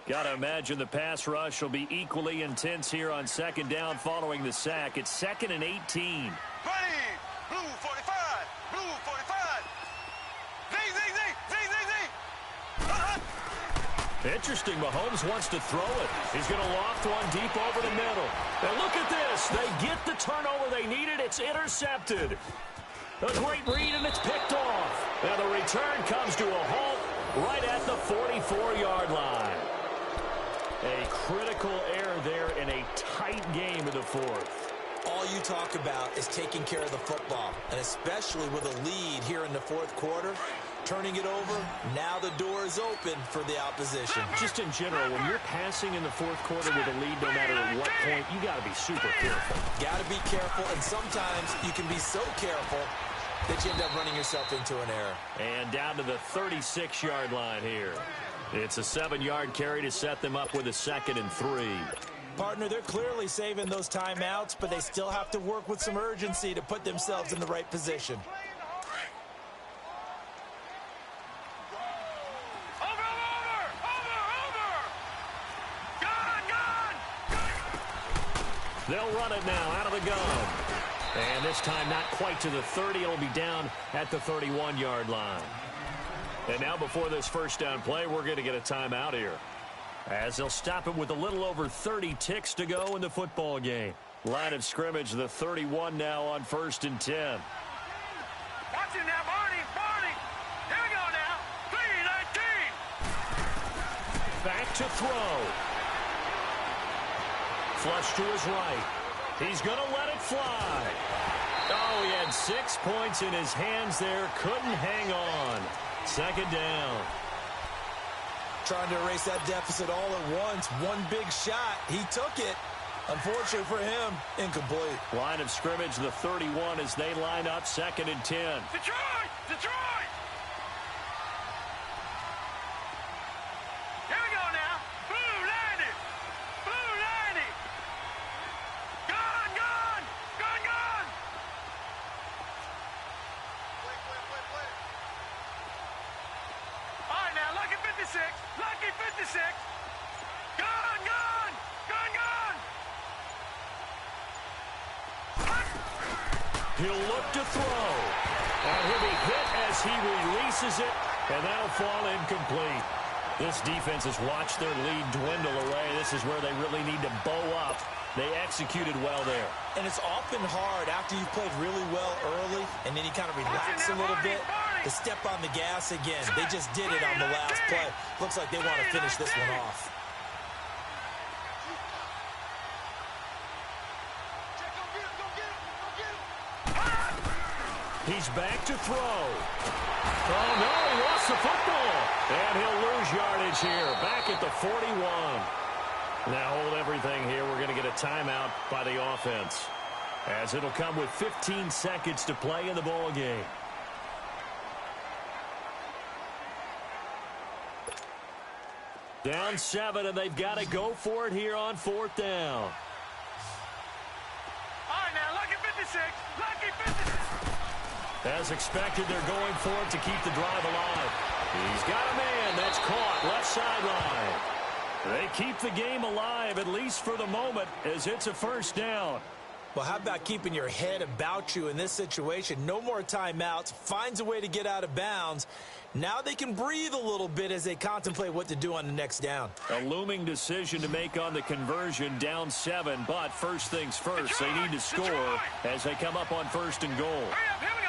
Got to imagine the pass rush will be equally intense here on 2nd down following the sack. It's 2nd and 18. Ready! Blue 45! Blue 45! Interesting. Mahomes wants to throw it. He's going to loft one deep over the middle. And look at this. They get the turnover they needed. It's intercepted. A great read, and it's picked off. And the return comes to a halt right at the 44-yard line. A critical error there in a tight game in the 4th. All you talk about is taking care of the football, and especially with a lead here in the 4th quarter. Turning it over, now the door is open for the opposition. Just in general, when you're passing in the 4th quarter with a lead, no matter at what point, you got to be super careful. Got to be careful, and sometimes you can be so careful that you end up running yourself into an error. And down to the 36-yard line here. It's a 7-yard carry to set them up with a 2nd and 3. Partner, they're clearly saving those timeouts, but they still have to work with some urgency to put themselves in the right position. They'll run it now out of the gun. And this time not quite to the 30. It'll be down at the 31-yard line. And now before this first down play, we're going to get a timeout here, as they'll stop it with a little over 30 ticks to go in the football game. Line of scrimmage, the 31 now on 1st and 10. Watch him now, Barney. Here we go now. 3-19. Back to throw. Flush to his right. He's going to let it fly. Oh, he had 6 points in his hands there. Couldn't hang on. 2nd down. Trying to erase that deficit all at once. One big shot. He took it. Unfortunately for him, incomplete. Line of scrimmage, the 31 as they line up 2nd and 10. Detroit! Here we go now. Blue 90. Gun. All right, now, Lucky 56. Gun. He'll look to throw. And he'll be hit as he releases it, and that'll fall incomplete. This defense has watched their lead dwindle away. This is where they really need to bow up. They executed well there. And it's often hard after you've played really well early and then you kind of relax a little bit to step on the gas again. They just did it on the last play. Looks like they want to finish this one off. He's back to throw. Oh, no, he lost the football. And he'll lose yardage here, back at the 41. Now hold everything here. We're going to get a timeout by the offense, as it'll come with 15 seconds to play in the ball game. Down 7, and they've got to go for it here on 4th down. All right, now, Lucky 56. As expected, they're going for it to keep the drive alive. He's got a man that's caught left sideline. They keep the game alive, at least for the moment, as it's a 1st down. Well, how about keeping your head about you in this situation? No more timeouts. Finds a way to get out of bounds. Now they can breathe a little bit as they contemplate what to do on the next down. A looming decision to make on the conversion, down 7. But first things first, they need to score as they come up on 1st and goal. Here we go.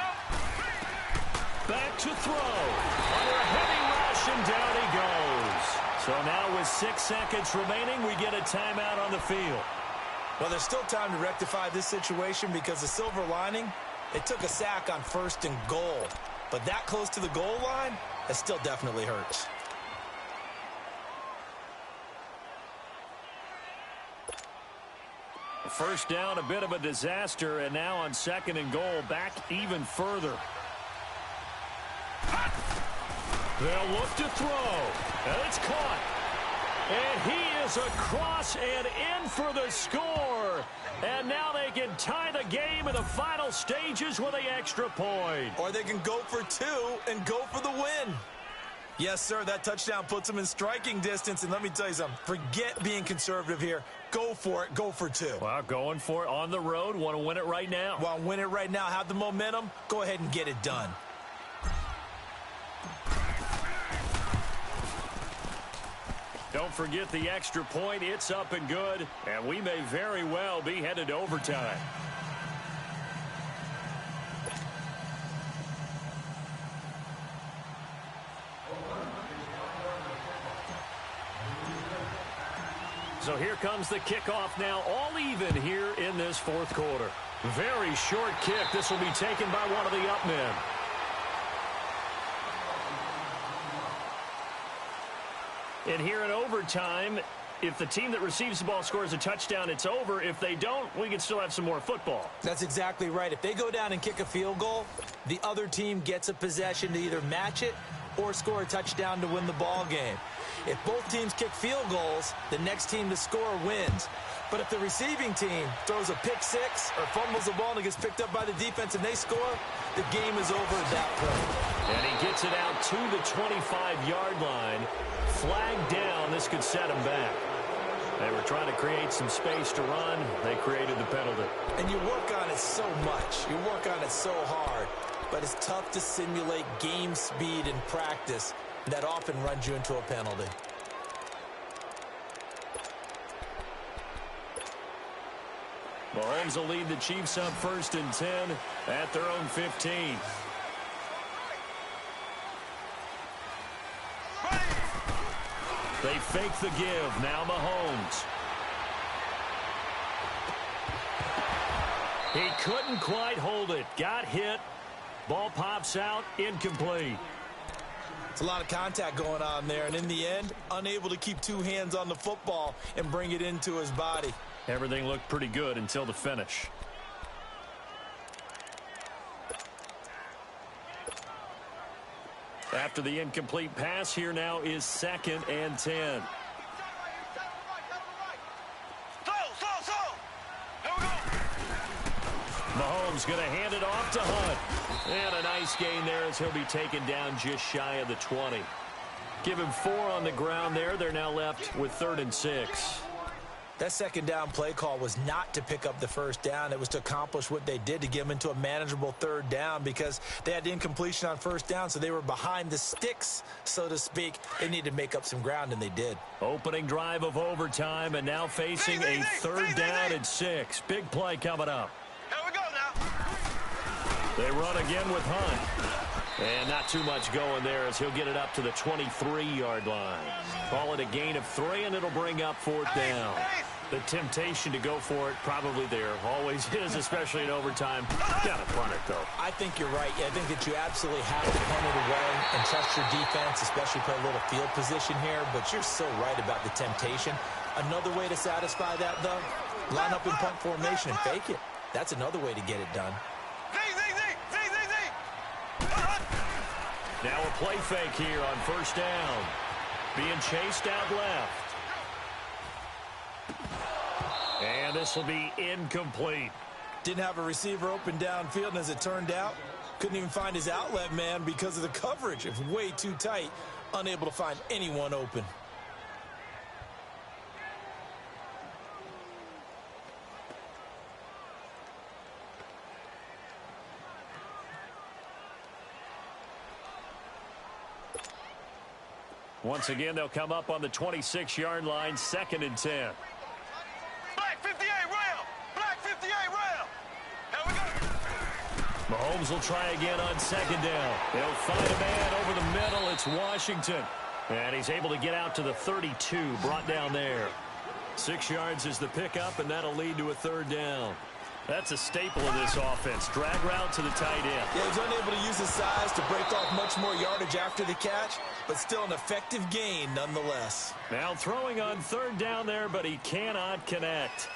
Back to throw. Under a heavy rush, and down he goes. So now with 6 seconds remaining, we get a timeout on the field. Well, there's still time to rectify this situation because the silver lining, it took a sack on 1st and goal. But that close to the goal line, it still definitely hurts. First down, a bit of a disaster, and now on 2nd and goal, back even further. They'll look to throw, and it's caught. And he is across and in for the score. And now they can tie the game in the final stages with an extra point. Or they can go for 2 and go for the win. Yes, sir, that touchdown puts them in striking distance. And let me tell you something, forget being conservative here. Go for it, go for 2. Well, going for it on the road. Want to win it right now. Want to win it right now, have the momentum, go ahead and get it done. Don't forget the extra point. It's up and good, and we may very well be headed to overtime. So here comes the kickoff now, all even here in this 4th quarter. Very short kick. This will be taken by one of the up men. And here in overtime, if the team that receives the ball scores a touchdown, it's over. If they don't, we can still have some more football. That's exactly right. If they go down and kick a field goal, the other team gets a possession to either match it or score a touchdown to win the ball game. If both teams kick field goals, the next team to score wins. But if the receiving team throws a pick six or fumbles the ball and it gets picked up by the defense and they score, the game is over at that point. And he gets it out to the 25-yard line. Flag down. This could set him back. They were trying to create some space to run. They created the penalty. And you work on it so much. You work on it so hard. But it's tough to simulate game speed in practice. That often runs you into a penalty. Mahomes will lead the Chiefs up 1st and 10 at their own 15. They fake the give. Now Mahomes. He couldn't quite hold it. Got hit. Ball pops out. Incomplete. It's a lot of contact going on there, and in the end, unable to keep two hands on the football and bring it into his body. Everything looked pretty good until the finish. After the incomplete pass, here now is 2nd and 10. Mahomes going to hand it off to Hunt. And a nice gain there as he'll be taken down just shy of the 20. Give him 4 on the ground there. They're now left with 3rd and 6. That second down play call was not to pick up the first down. It was to accomplish what they did, to get them into a manageable 3rd down, because they had the incompletion on 1st down, so they were behind the sticks, so to speak. They needed to make up some ground, and they did. Opening drive of overtime, and now facing a 3rd down and 6. Big play coming up. Here we go now. They run again with Hunt. And not too much going there as he'll get it up to the 23-yard line. Call it a gain of 3, and it'll bring up 4th down. The temptation to go for it probably there. Always is, especially in overtime. Gotta punt it, though. I think you're right. I think that you absolutely have to punt it away and trust your defense, especially play a little field position here. But you're so right about the temptation. Another way to satisfy that, though, line up in punt formation and fake it. That's another way to get it done. Now a play fake here on 1st down. Being chased out left. And this will be incomplete. Didn't have a receiver open downfield, and as it turned out, couldn't even find his outlet man because of the coverage. It was way too tight, unable to find anyone open. Once again, they'll come up on the 26-yard line, 2nd and 10. Black 58 rail. Black 58 rail. Here we go. Mahomes will try again on 2nd down. They'll find a man over the middle. It's Washington. And he's able to get out to the 32, brought down there. 6 yards is the pickup, and that'll lead to a 3rd down. That's a staple of this offense. Drag route to the tight end. Yeah, he's unable to use his size to break off much more yardage after the catch, but still an effective gain nonetheless. Now throwing on 3rd down there, but he cannot connect.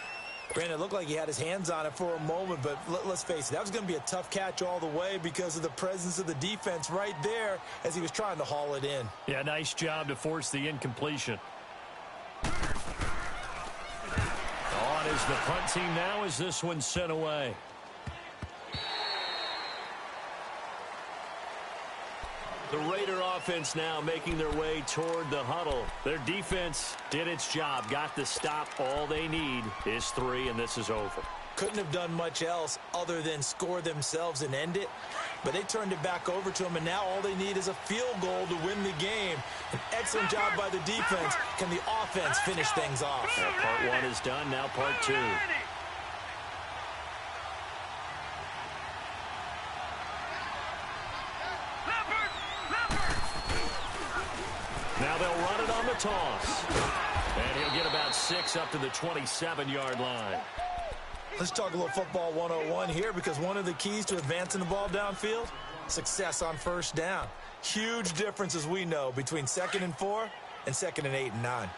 Brandon, it looked like he had his hands on it for a moment, but let's face it, that was going to be a tough catch all the way because of the presence of the defense right there as he was trying to haul it in. Yeah, nice job to force the incompletion. On is the punt team now as this one's sent away. The Raider offense now making their way toward the huddle. Their defense did its job, got the stop. All they need is 3, and this is over. Couldn't have done much else other than score themselves and end it. But they turned it back over to them, and now all they need is a field goal to win the game. An excellent job by the defense. Can the offense finish things off? Well, part 1 is done, now part 2. Now they'll run it on the toss. And he'll get about 6 up to the 27-yard line. Let's talk a little football 101 here, because one of the keys to advancing the ball downfield, success on 1st down. Huge difference, as we know, between 2nd and 4 and 2nd and 8 and 9.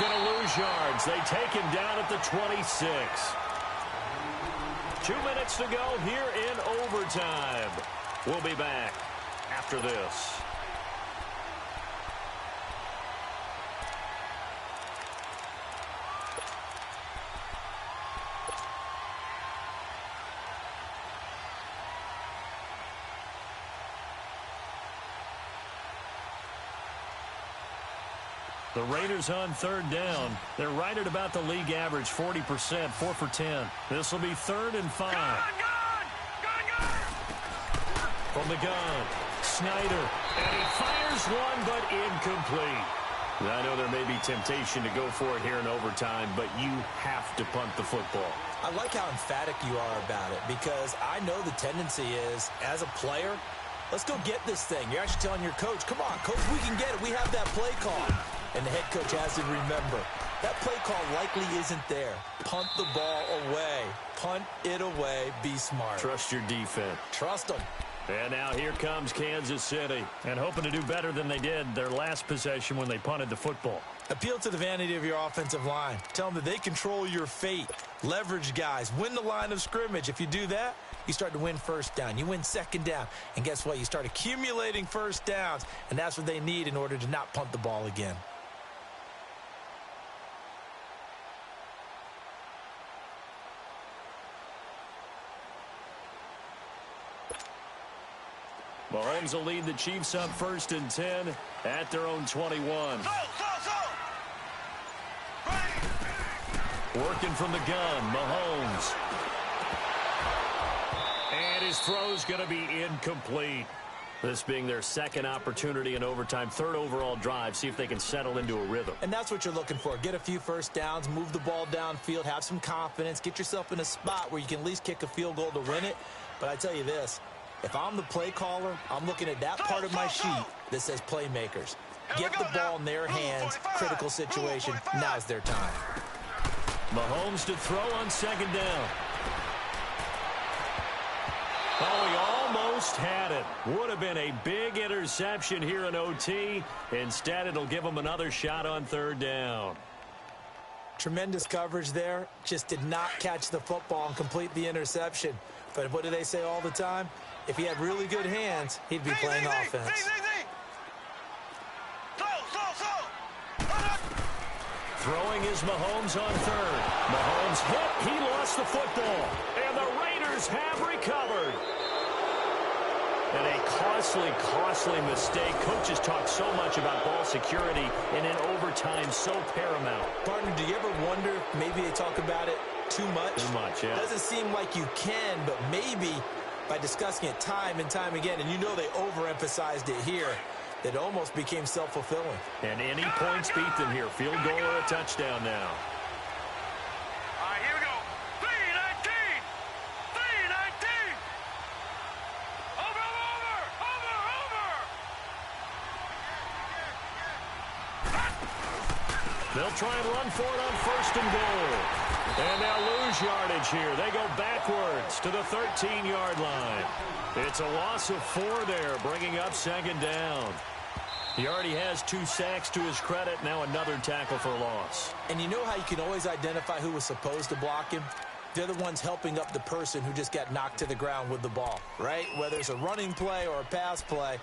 going to lose yards. They take him down at the 26. 2 minutes to go here in overtime. We'll be back after this. The Raiders on third down. They're right at about the league average, 40%, 4 for 10. This will be 3rd and 5. From the gun, Snyder, and he fires one, but incomplete. I know there may be temptation to go for it here in overtime, but you have to punt the football. I like how emphatic you are about it, because I know the tendency is, as a player, let's go get this thing. You're actually telling your coach, come on, coach, we can get it. We have that play call. And the head coach has to remember, that play call likely isn't there. Punt the ball away. Punt it away. Be smart. Trust your defense. Trust them. And now here comes Kansas City. And hoping to do better than they did their last possession when they punted the football. Appeal to the vanity of your offensive line. Tell them that they control your fate. Leverage guys. Win the line of scrimmage. If you do that, you start to win first down. You win second down. And guess what? You start accumulating first downs. And that's what they need in order to not punt the ball again. Mahomes will lead the Chiefs up 1st and 10 at their own 21. Working from the gun, Mahomes. And his throw's going to be incomplete. This being their second opportunity in overtime, 3rd overall drive. See if they can settle into a rhythm. And that's what you're looking for. Get a few first downs, move the ball downfield, have some confidence, get yourself in a spot where you can at least kick a field goal to win it. But I tell you this, if I'm the play caller, I'm looking at that part of my sheet that says playmakers. Get the ball in their hands, critical situation, now's their time. Mahomes to throw on 2nd down. Oh, he almost had it. Would have been a big interception here in OT. Instead, it'll give him another shot on 3rd down. Tremendous coverage there. Just did not catch the football and complete the interception. But what do they say all the time? If he had really good hands, he'd be playing offense. Throwing is Mahomes on 3rd. Mahomes hit. He lost the football. And the Raiders have recovered. And a costly mistake. Coaches talk so much about ball security, and in overtime, so paramount. Partner, do you ever wonder if maybe they talk about it too much? Too much, yeah. Doesn't seem like you can, but maybe by discussing it time and time again, and you know they overemphasized it here, that almost became self-fulfilling. And any points beat them here. Field goal or a touchdown now. All right, here we go. 3-19. 3-19. Over. They'll try and run for it on 1st and goal. And they'll lose yardage here. They go backwards to the 13-yard line. It's a loss of 4 there, bringing up 2nd down. He already has 2 sacks to his credit. Now another tackle for loss. And you know how you can always identify who was supposed to block him? They're the ones helping up the person who just got knocked to the ground with the ball, right? Whether it's a running play or a pass play,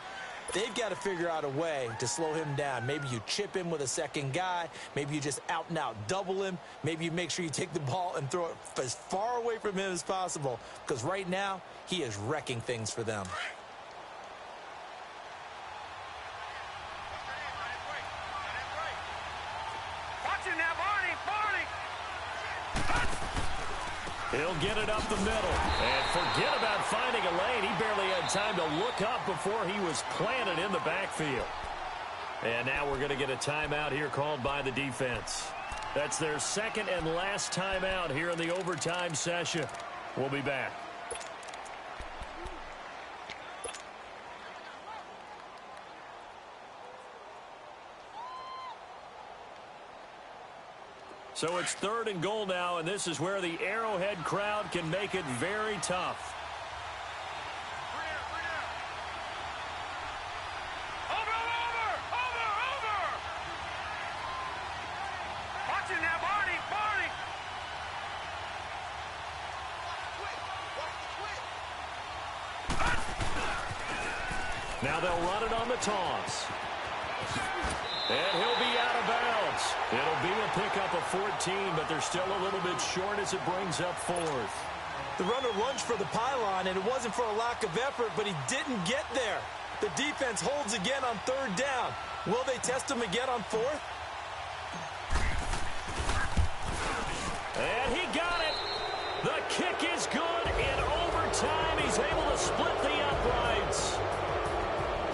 they've got to figure out a way to slow him down. Maybe you chip him with a second guy. Maybe you just out-and-out double him. Maybe you make sure you take the ball and throw it as far away from him as possible, because right now he is wrecking things for them. He'll get it up the middle. And forget about finding a lane. He barely had time to look up before he was planted in the backfield. And now we're going to get a timeout here called by the defense. That's their second and last timeout here in the overtime session. We'll be back. So it's 3rd and goal now, and this is where the Arrowhead crowd can make it very tough. Over. Now they'll run it on the toss. And he'll be out of bounds. It'll be a pickup of 14, but they're still a little bit short as it brings up fourth. The runner lunged for the pylon, and it wasn't for a lack of effort, but he didn't get there. The defense holds again on third down. Will they test him again on fourth? And he got it. The kick is good. In overtime, he's able to split the uprights.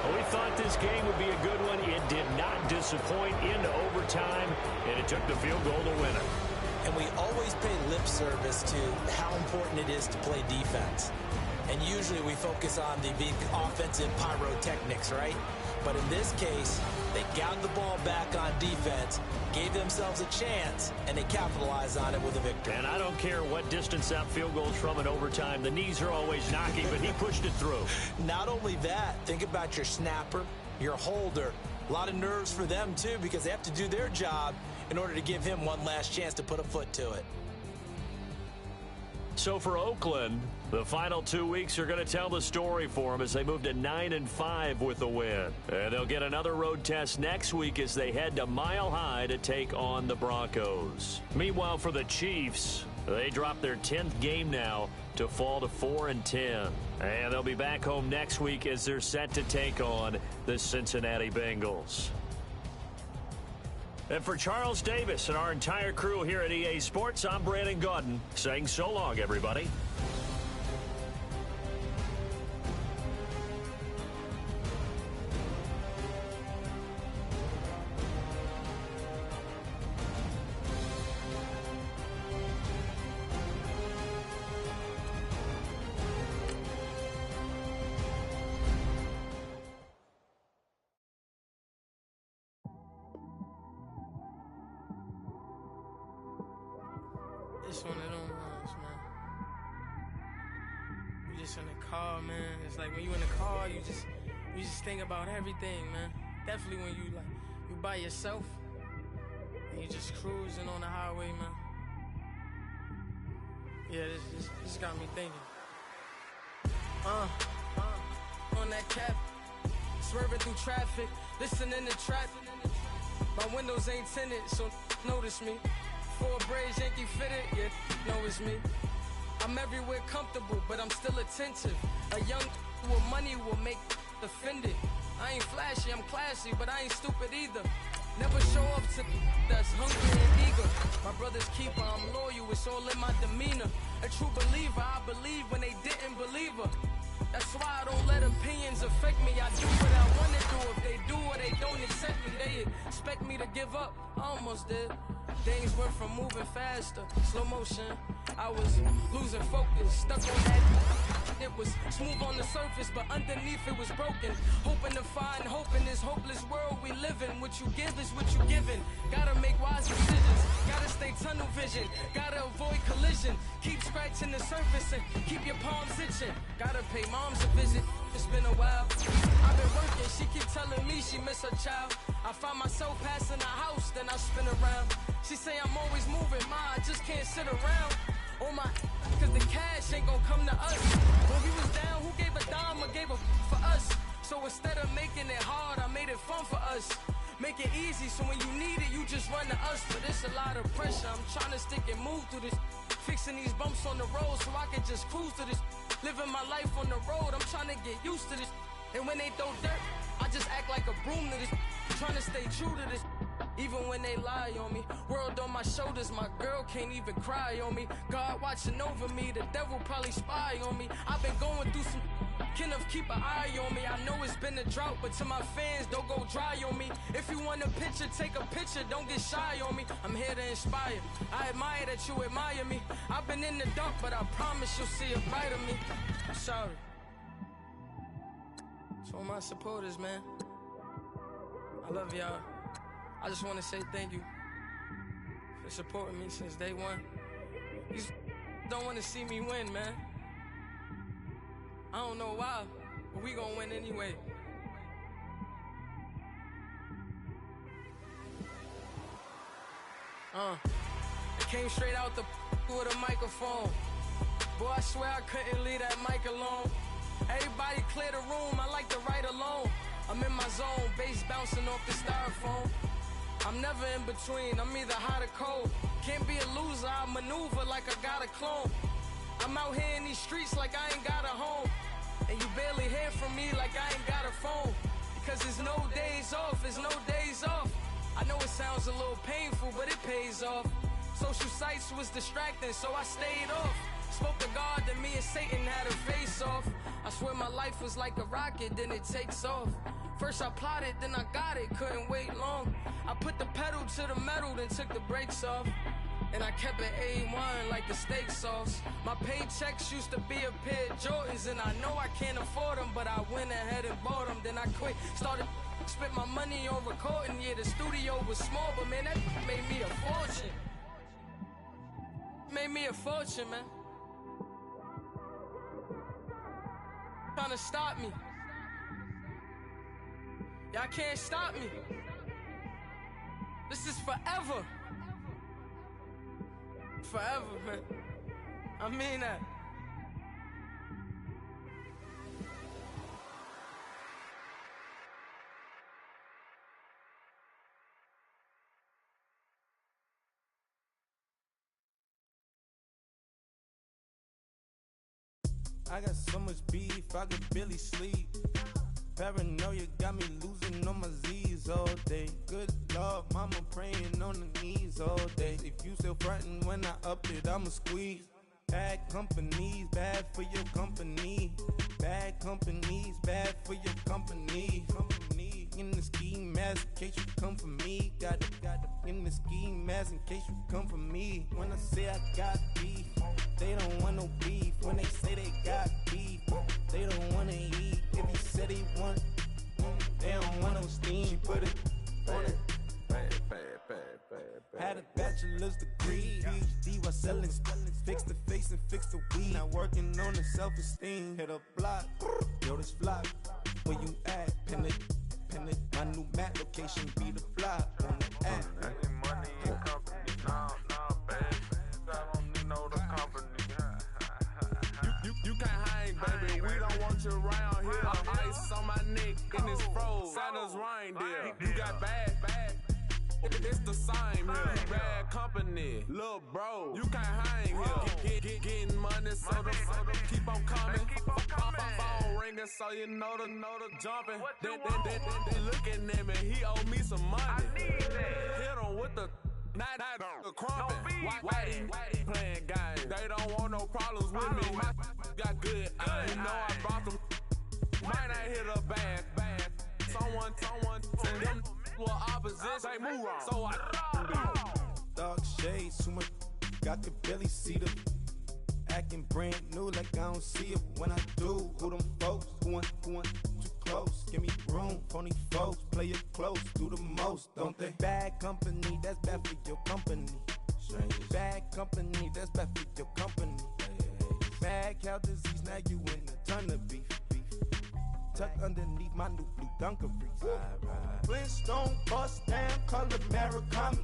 Well, we thought this game would be a good one. It did not disappoint into overtime, and it took the field goal to win it. And we always pay lip service to how important it is to play defense. And usually we focus on the big offensive pyrotechnics, right? But in this case, they got the ball back on defense, gave themselves a chance, and they capitalized on it with a victory. And I don't care what distance that field goes from in overtime. The knees are always knocking, but he pushed it through. Not only that, think about your snapper, your holder. A lot of nerves for them, too, because they have to do their job in order to give him one last chance to put a foot to it. So for Oakland, the final 2 weeks are going to tell the story for them as they move to 9-5 with the win. And they'll get another road test next week as they head to Mile High to take on the Broncos. Meanwhile, for the Chiefs, they drop their 10th game now to fall to 4-10. And they'll be back home next week as they're set to take on the Cincinnati Bengals. And for Charles Davis and our entire crew here at EA Sports, I'm Brandon Gaudin saying so long, everybody. It's one of them ones, man. You just in the car, man. It's like when you in the car, you just think about everything, man. Definitely when you by yourself and you just cruising on the highway, man. Yeah, this got me thinking. On that cap, swerving through traffic, listening to trap. My windows ain't tinted, so notice me. Four braids, Yankee fitted, yeah, know it's me. I'm everywhere comfortable, but I'm still attentive. A young with money will make offended. I ain't flashy, I'm classy, but I ain't stupid either. Never show up to that's hungry and eager. My brother's keeper, I'm loyal, it's all in my demeanor. A true believer, I believe when they didn't believe her. That's why I don't let opinions affect me. I do what I want to do. If they do or they don't accept me, they expect me to give up. I almost did. Things went from moving faster, slow motion. I was losing focus, stuck on that. It was smooth on the surface, but underneath it was broken. Hoping to find hope in this hopeless world we live in. What you give is what you given. Gotta make wise decisions. Gotta stay tunnel vision. Gotta avoid collision. Keep scratching the surface and keep your palms itching. Gotta pay moms a visit. It's been a while. I've been working. She keep telling me she miss her child. I find myself passing the house, then I spin around. She say I'm always moving, I just can't sit around. Oh my, cause the cash ain't gon' come to us. When we was down, who gave a dime or gave a for us? So instead of making it hard, I made it fun for us. Make it easy, so when you need it, you just run to us. But it's a lot of pressure, I'm trying to stick and move through this. Fixing these bumps on the road so I can just cruise to this. Living my life on the road, I'm trying to get used to this. And when they throw dirt, I just act like a broom to this. Trying to stay true to this. Even when they lie on me, world on my shoulders, my girl can't even cry on me. God watching over me, the devil probably spy on me. I've been going through some, Kenneth keep an eye on me. I know it's been a drought, but to my fans, don't go dry on me. If you want a picture, take a picture, don't get shy on me. I'm here to inspire, I admire that you admire me. I've been in the dark, but I promise you'll see a brighter me. I'm sorry. To all my supporters, man, I love y'all. I just want to say thank you for supporting me since day one. You don't want to see me win, man. I don't know why, but we gonna win anyway. It came straight out the with a microphone. Boy, I swear I couldn't leave that mic alone. Everybody clear the room, I like to write alone. I'm in my zone, bass bouncing off the styrofoam. I'm never in between, I'm either hot or cold. Can't be a loser, I maneuver like I got a clone. I'm out here in these streets like I ain't got a home. And you barely hear from me like I ain't got a phone. Because there's no days off, there's no days off. I know it sounds a little painful, but it pays off. Social sites was distracting, so I stayed off. Spoke to God, then me and Satan had a face off. I swear my life was like a rocket, then it takes off. First I plotted, then I got it, couldn't wait long. I put the pedal to the metal, then took the brakes off. And I kept it A1 like the steak sauce. My paychecks used to be a pair of Jordans, and I know I can't afford them, but I went ahead and bought them. Then I quit, started, spent my money on recording. Yeah, the studio was small, but man, that made me a fortune. Made me a fortune, man. Trying to stop me. Y'all can't stop me. This is forever. Forever, man. I mean that. I got so much beef, I could barely sleep. Paranoia got me losing on my Z's all day. Good Lord, mama praying on the knees all day. If you still frontin' when I up it, I'ma squeeze. Bad companies, bad for your company. Bad companies, bad for your company. Company in the ski mask in case you come for me. Got it in the ski mask in case you come for me. When I say I got beef, they don't want no beef. When they say they got beef, they don't wanna eat. If he said he want, they don't want no steam. She put it on it. Had a bachelor's degree, PhD while selling. Fix the face and fix the weed. Now working on the self-esteem. Hit a block, yo this flock. Where you at? Pin it. My new map location be the block on the app. Money and company, nah, baby. I don't need no the company. You can't hang, baby. We don't want you around here. Ice on my neck in this froze. Santa's reindeer. You got bad. It's the same here. Bad company, little bro. You can't hang here. Getting money, so the keep on coming. Phone ringing, so you know the jumping. They looking at me. He owe me some money. Hit him with the. Not the crumpin'. Whitey playing games. They don't want no problems with me. My got good aim. You know I brought them. Might not hit a bad. Someone, and them were opposition. They move wrong. So I Dark shades, too much. I could barely see them. Acting brand new like I don't see it when I do. Who them folks? Going too close. Give me room. Phony folks play it close. Do the most, don't they? Bad company, that's bad for your company. Bad company, that's bad for your company. Bad cow disease, now you in a ton of beef. Tucked underneath my new blue Dunkaroos. Flintstone, bust down, color Murakami.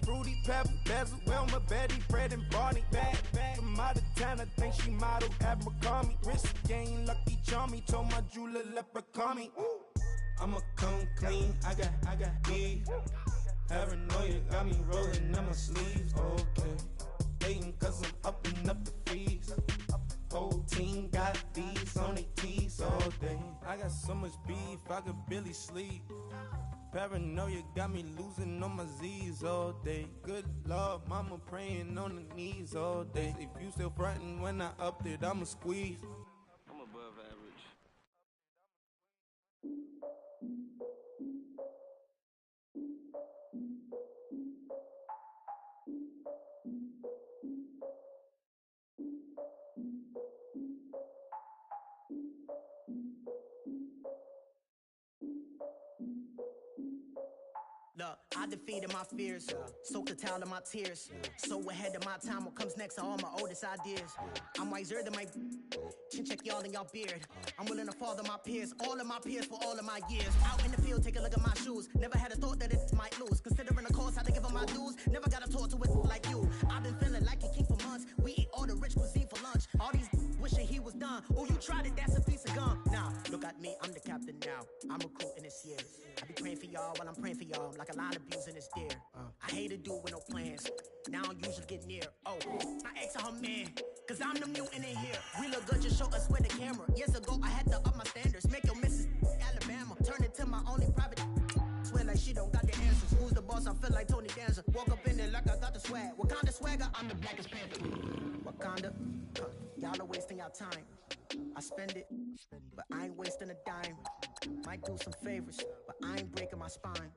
Fruity Pebble, Bezel, Wilma, Betty, Fred, and Barney. Bad from out of town, I think she modeled at McCarmy. Wrist game, Lucky Charmy, told my jeweler, leprechaun me. I'ma come clean, I got beef. Paranoia got me rolling on my sleeves, okay. Hating cause I'm upping up the fees. Whole team got these on their tees all day. I got so much beef, I could barely sleep. Paranoia got me losing on my Z's all day. Good Lord, mama praying on the knees all day. If you still frontin' when I upped it, I'ma squeeze. I'm above average. Look, I defeated my fears, soaked the towel of my tears. So ahead of my time, what comes next are all my oldest ideas. I'm wiser than my chin check y'all in y'all beard. I'm willing to father my peers, all of my peers for all of my years. Out in the field, take a look at my shoes. Never had a thought that it might lose. Considering the cost, I had to give them my dues. Never got a talk to it like you. I've been feeling like a king for months. We eat all the rich cuisine for lunch. All these wishing he was done. Oh, you tried it, that's a piece of gum. I'm recruiting this year. I be praying for y'all while I'm praying for y'all. I'm like a line abusing this deer. I hate a dude with no plans. Now I don't usually get near. Oh, my ex on her man. Cause I'm the mutant in here. We look good, just show us where the camera. Years ago, I had to up my standards. Make your missus Alabama. Turn it to my only private. Swear like she don't got the answers. Who's the boss? I feel like Tony Danza. Walk up in there like I got the swag. Wakanda swagger, I'm the blackest panther. Wakanda, y'all are wasting your time. I spend it, but I ain't wasting a dime. Might do some favors, but I ain't breaking my spine.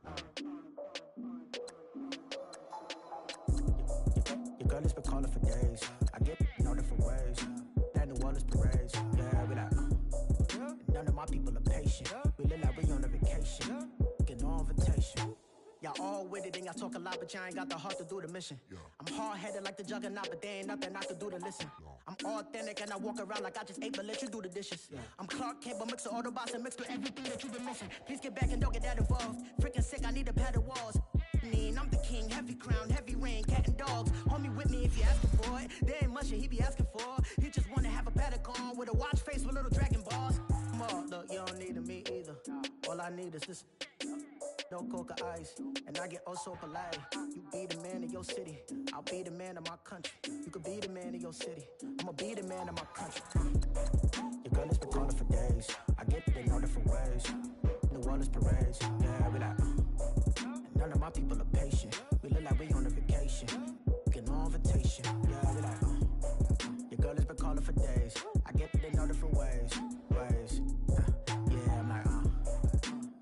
Your girl has been calling for days. I get in all different ways. That New Orleans parades. Yeah, we like, none of my people are patient. We look like we on a vacation. Get no invitation. Y'all all with it and y'all talk a lot, but y'all ain't got the heart to do the mission. I'm hard-headed like the juggernaut, but there ain't nothing I can do to listen. I'm authentic and I walk around like I just ate, but let you do the dishes. I'm Clark Kent, but mix the Autobots and mix with everything that you've been missing. Please get back and don't get that involved. Freaking sick, I need a pad of walls. I'm the king, heavy crown, heavy rain, cat and dogs. Homie with me if you asking for it. There ain't much that he be asking for. He just wanna have a paddock on with a watch face with little dragon balls. More, look, you don't need me either. All I need is this. No coca ice, and I get oh so polite. You be the man of your city, I'll be the man of my country. You could be the man of your city, I'ma be the man of my country. Your girl has been calling for days. I get it in all different ways. New Orleans parades, yeah, we like. None of my people are patient. We look like we on a vacation. Get no invitation, yeah, we like. Your girl has been calling for days. I get it in all different ways. Yeah, I'm like,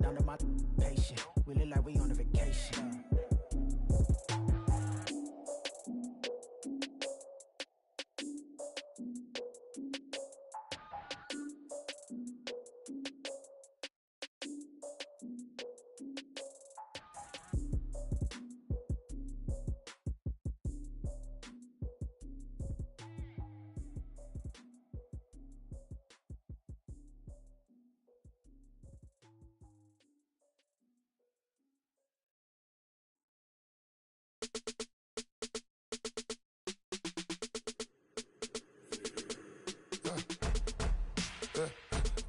none of my patient. We look like we on a vacation.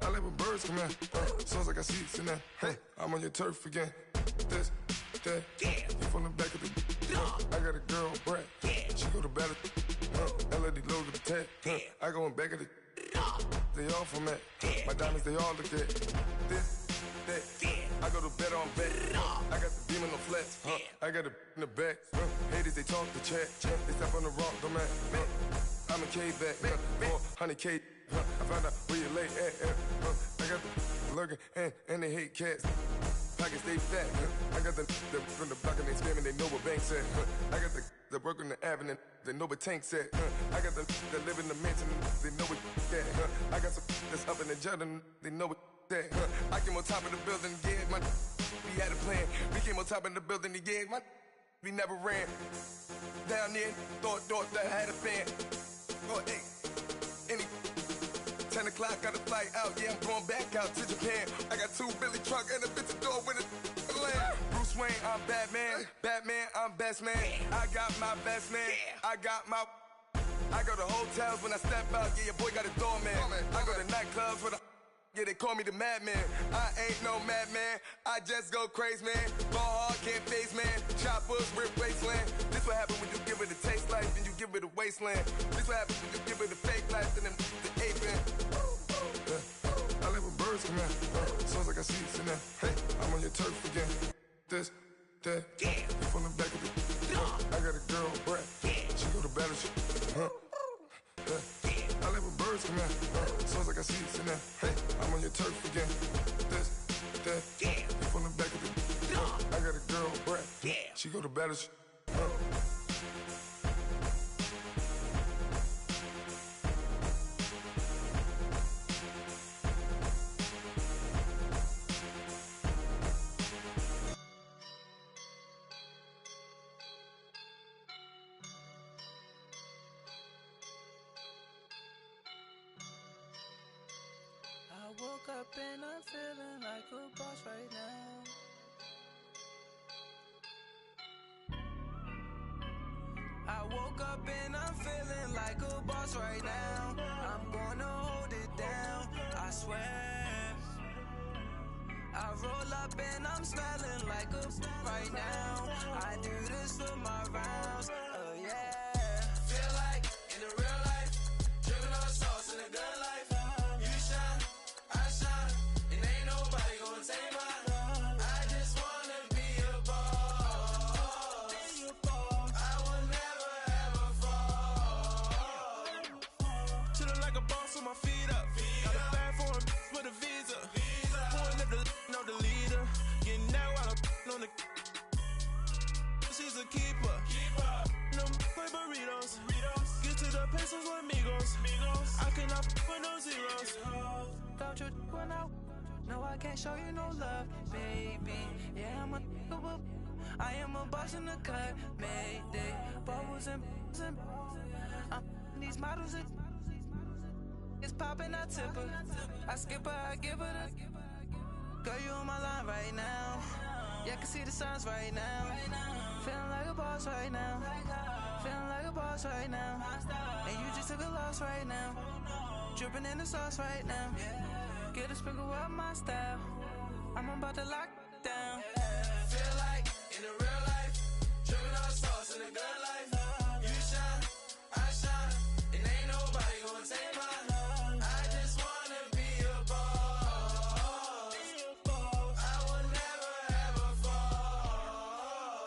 I live with birds come in. Sounds like I got seats in there. Hey, I'm on your turf again. This, that, you from the back of the. I got a girl, Brett. She go to battle. LED logo the tag. I go in back of the. They all from that. My diamonds, they all look at. This, that. I go to bed on bed. I got the demon on flats. I got it in the back. Haters, they talk the chat. They step on the rock, don't matter. I'm a K-back. 400K. I found out where you lay at. I got the lurking and they hate cats. Pockets stay fat. I got the from the block and they screaming, they know what banks at. I got the work on the avenue, they know what tanks at. I got the live in the mansion, they know what that. I got some that's up in the jet and they know what that. I came on top of the building, yeah, my we had a plan. We came on top of the building, yeah, my we never ran. Down there, thought that I had a fan. Oh, hey, any 10 o'clock, got a flight out, yeah, I'm going back out to Japan. I got 2 Billy truck and a bitch door with a land. Bruce Wayne, I'm Batman. Batman, I'm best man. I got my best man. I got my. I go to hotels when I step out, yeah, your boy got a doorman. I go to nightclubs with a. Yeah, they call me the madman. I ain't no madman. I just go crazy, man. Ball hard, can't face, man. Choppers, rip wasteland. This what happen when you give it a taste life, then you give it a wasteland. This what happen when you give it a fake life, and then the ape in. I live with birds come in. Sounds like I see seats in there. Hey, I'm on your turf again. This, that, you from the back of the. I got a girl, Brett. She go to battle shit. I live with birds come in. Sounds like I see seats in there. Hey, I'm on your turf again. This, that, you from the back of the. I got a girl, Brett. She go to battle shit. Woke up and I'm feeling like a boss right now. I woke up and I'm feeling like a boss right now. I'm gonna hold it down, I swear. I roll up and I'm smelling like a right now. I do this for my rounds, oh yeah. Feel like in the real life, dripping on sauce in the good life. You shine, I shine, and ain't nobody gonna take mine. I just wanna be a boss. I will never ever fall. Chillin' like a boss with my feet up. Got a bag for him with a visa. Pulling up the know the leader. Getting that while I'm on the. She's a keeper. No play burritos. Get to the pesos with amigos. I cannot with no zeros. Don't you run out? No, I can't show you no love, baby. Yeah, I am a boss in the cut, Mayday. Bubbles and these models are. It's poppin', I tip her. I skip her, I give her the. Girl, you on my line right now. Yeah, I can see the signs right now. Feeling like a boss right now. Feeling like a boss right now. And you just took a loss right now. Dripping in the sauce right now. Get a sprinkle up my style. I'm about to lock down. Feel like in the real life, dripping on sauce in the good life. You shine, I shine, and ain't nobody gonna take mine. I just wanna be a boss. I will never ever fall.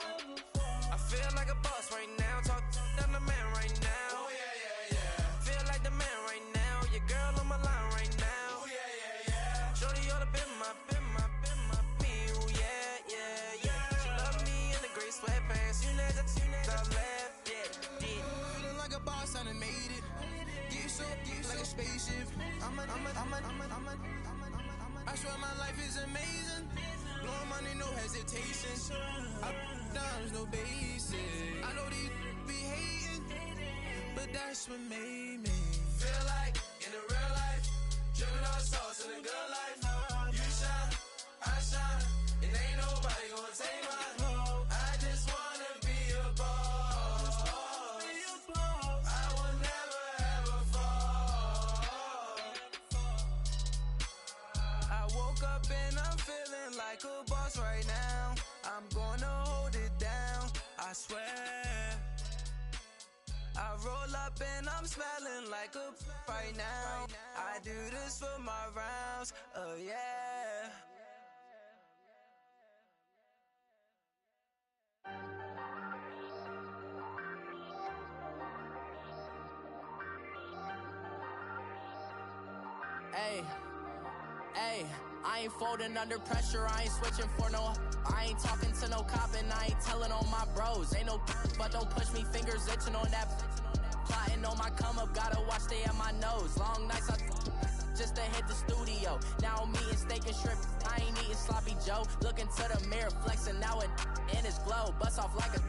I feel like a boss right now. Talk to the man right now. Oh yeah. Feel like the man right now. Your girl on my line right now. Oh yeah. Shorty ought to been my me. Ooh, yeah. She love me in the gray sweatpants. You never left, yeah. Feeling like a boss, I done made it. Get so like a spaceship. I swear my life is amazing. Blowing money, no hesitation. I down, no basic. I know these be hating, but that's what made me. Feel like in the real life, dripping on sauce in the good life. You shine, I shine, and ain't nobody gonna take mine. I just wanna be a boss. I will never ever fall. I woke up and I'm feeling like a boss right now. I'm gonna hold it down, I swear. I roll up and I'm smelling like a right now. I do this for my rounds, oh yeah. Hey, I ain't folding under pressure, I ain't switching for no. I ain't talking to no cop and I ain't telling on my bros. Ain't no but don't push me, fingers itching on that. Plotting on my come up, gotta watch stay at my nose. Long nights just to hit the studio. Now I'm eating steak and shrimp, I ain't eating sloppy Joe. Looking to the mirror, flexing now it in his glow. Bust off like a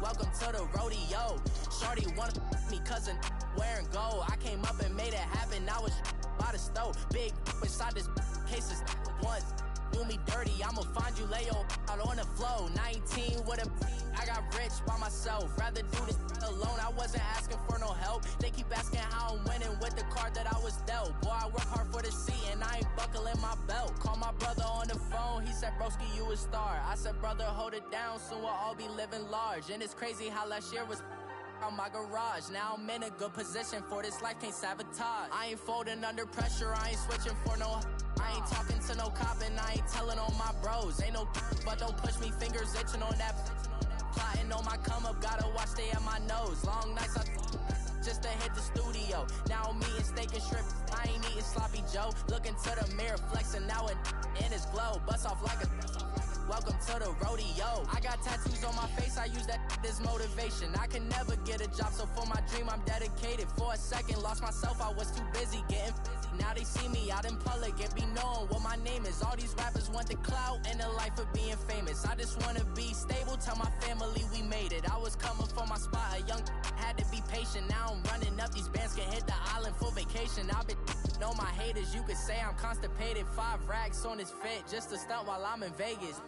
welcome to the rodeo. Shorty wanna me cousin wearing gold. I came up and made it happen, now it's by the stove. Big inside this cases once. Do me dirty, I'ma find you, lay your out on the floor. 19 with a I got rich by myself. Rather do this alone, I wasn't asking for no help. They keep asking how I'm winning with the card that I was dealt. Boy, I work hard for the seat and I ain't buckling my belt. Call my brother on the phone, he said, broski, you a star. I said, brother, hold it down, soon we'll all be living large. And it's crazy how last year was on my garage. Now I'm in a good position for this life, can't sabotage. I ain't folding under pressure, I ain't switching for no. I ain't talking to no cop and I ain't telling on my bros. Ain't no but don't push me, fingers itching on that. Plotting on my come up, gotta watch stay at my nose. Long nights just to hit the studio. Now I'm eating steak and shrimp, I ain't eating sloppy Joe. Looking to the mirror, flexing now it in his glow. Bust off like a welcome to the rodeo. I got tattoos on my face, I use that as motivation. I can never get a job, so for my dream I'm dedicated. For a second, lost myself, I was too busy getting busy. Now they see me out in public and be knowing what my name is. All these rappers want the clout and the life of being famous. I just wanna be stable, tell my family we made it. I was coming for my spot, a young had to be patient. Now I'm running up, these bands can hit the island for vacation. I've been know my haters, you could say I'm constipated. 5 racks on his fit, just to stunt while I'm in Vegas.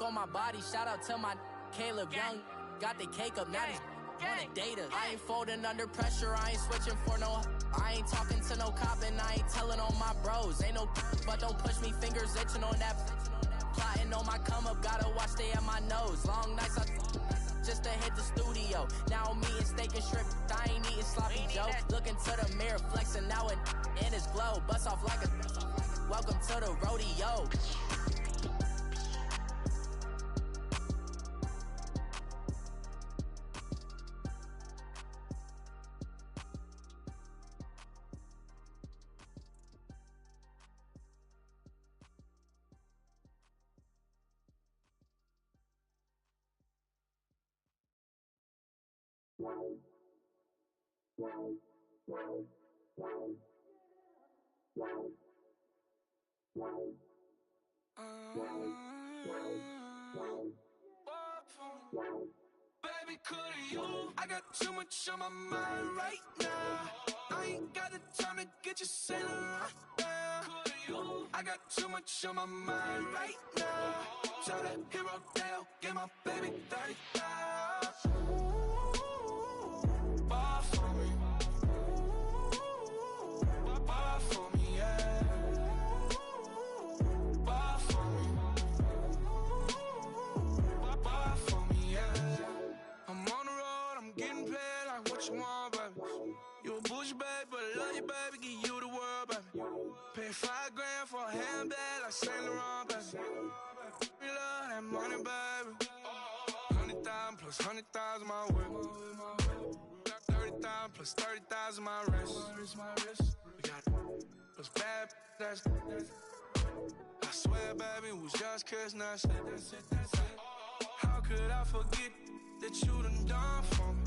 On my body, shout out to my Caleb Young. Got the cake up, now these Wanna data. I ain't folding under pressure. I ain't switching for no. I ain't talking to no cop and I ain't telling on my bros. Ain't no, but don't push me. Fingers itching on that. Plotting on my come up. Gotta watch stay at my nose. Long nights I just to hit the studio. Now I'm eating steak and shrimp. I ain't eating sloppy Joe. Looking to the mirror, flexing now and in his glow. Bust off like a. Welcome to the rodeo. Baby, could you? I got too much on my mind right now. I ain't got the time to get you sailing right now. Could you? I got too much on my mind right now. Tell that hero Dale, get my baby 30,000. Bar for me. Bar for me, yeah. Bar for me. Bar for me, yeah. I'm on the road, I'm getting paid like what you want, baby. You a bougie, baby, but I love you, baby. Give you the world, baby. Pay $5 grand for a handbag like Saint Laurent, baby. We love that money, baby. 100,000 plus 100,000 my whip. 30,000 plus 30,000 my wrist. We got those bad, that's. I swear, baby, it was just kiss, that's it. How could I forget that you done for me?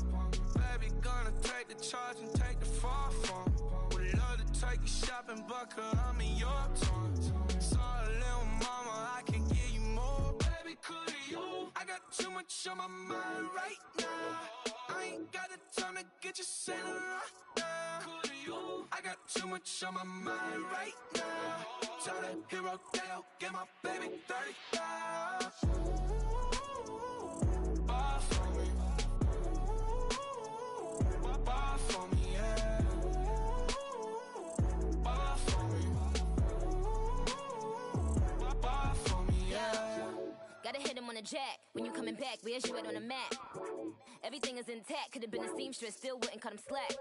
Baby, gonna take the charge and take the fall from me. Would love to take you shopping, but I'm in your town. Sorry, little mama, I can give you more. Baby, could you? I got too much on my mind right now. I ain't got the time to get you sailing right now. Could you? I got too much on my mind right now. Tell that hero Dale, get my baby 30,000. Bar for me. Bar for me, yeah. Bar for me. Bar for me, yeah. Gotta hit him on the jack. When you coming back, where's you at on the map? Everything is intact. Could've been a seamstress, still wouldn't cut him slack.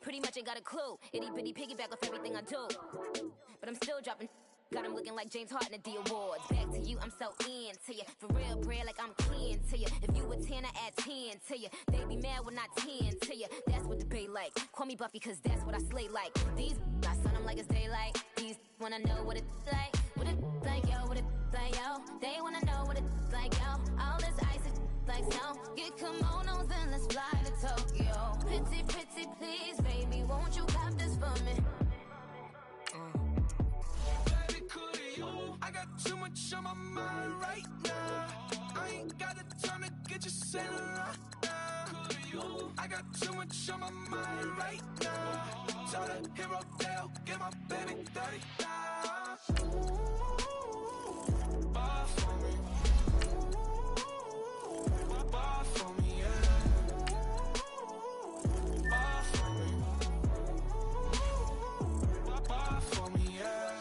Pretty much ain't got a clue. Itty bitty piggyback off everything I do. But I'm still dropping. Got him looking like James Harden at the awards. Back to you, I'm so into you. For real, bread, like I'm keen to you. If you a 10, I add 10 to you. They be mad when I 10 to you. That's what the bay like. Call me Buffy, cause that's what I slay like. These, I sun them like it's daylight. These wanna know what it's like. What it like, yo, what it like, yo. They wanna know what it's like, yo. All this ice is like snow. Get kimonos and let's fly to Tokyo. Pretty, pretty, please, baby, won't you cop this for me? I got too much on my mind right now. I ain't got the time to get you sailing right now. I got too much on my mind right now. Tell that hero Dale, get my baby 30,000. Bar for me. Bar for me, yeah. Bar for me. Bar for me, yeah.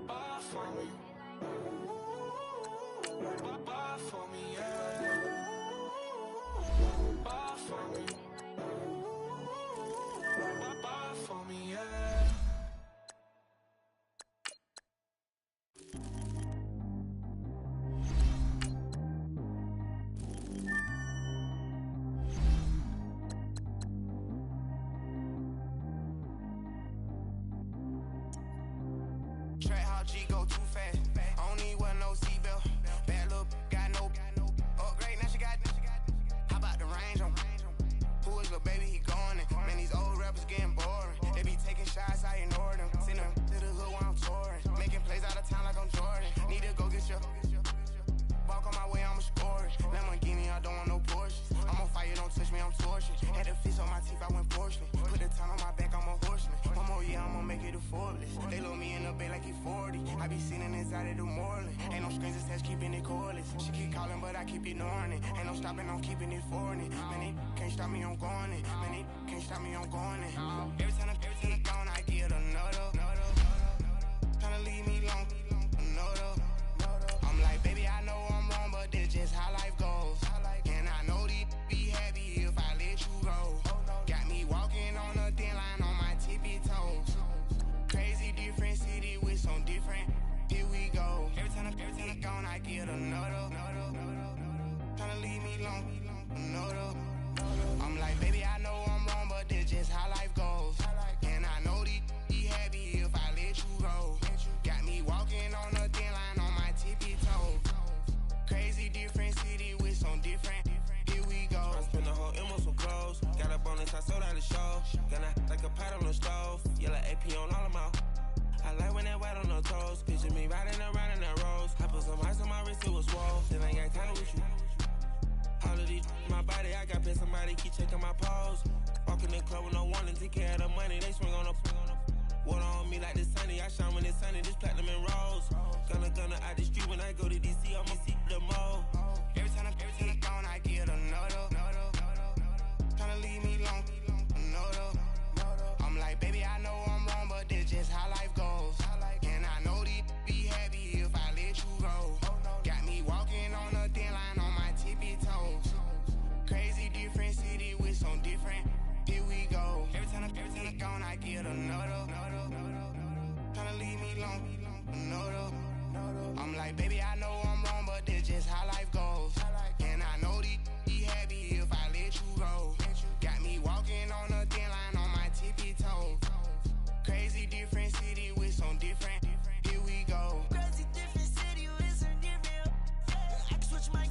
Bar for me. Bar for me, yeah. Bar for me. Bar for me, yeah. They load me in the bay like he 40. I be sitting inside of the Moreland. Ain't no strings attached, keeping it cordless. She keep calling, but I keep ignoring it. Ain't no stopping, I'm keeping it for it. Man, they can't stop me, I'm going it. Man, they can't stop me, I'm going it. Every time I'm gone, I get another. Tryna leave me long, another. I'm like, baby, I know I'm wrong, but this just how life goes. And I know these be happy if I let you go. Got me walking on a thin line on my tippy toes. Crazy different city with some different. Here we go. Every time I'm gone, I get another. Tryna leave me long, another. I'm like, baby, I know I'm wrong, but this just how life goes. And I know these be happy if I let you go. Got me walking on a thin line on my tippy toes. Crazy different city with some different. Here we go. I spent the whole M on some clothes. Got a bonus, I sold out the show. Gonna like a pot on the stove. Yellow AP on all of my. I like when that white on the toes. Picture me riding around in that rose. I put some ice on my wrist, it was swole. Then I got time with you. All of these my body, I got paid somebody keep checking my pose. Walking in the club with no warning, take care of the money. They swing on the water on me like the sunny. I shine when it's sunny, this platinum and rose. Gonna out the street when I go to DC, I'ma see the mo. Every time I'm gone, I get another. Tryna leave me long, another. I'm like, baby, I know I'm wrong, but this just how life goes. And I know these be happy if I let you go. Got me walking on a thin line on my tippy toes. Crazy different city with some different. Here we go. Every time I'm gone, I get another. Tryna leave me long, another. I'm like, baby, I know I'm wrong, but this just how life goes. And I know these be happy if I let you go. Got me walking on a thin line on my tippy toes. Crazy different city with some different. Here we go. Crazy different city with some different. I can switch my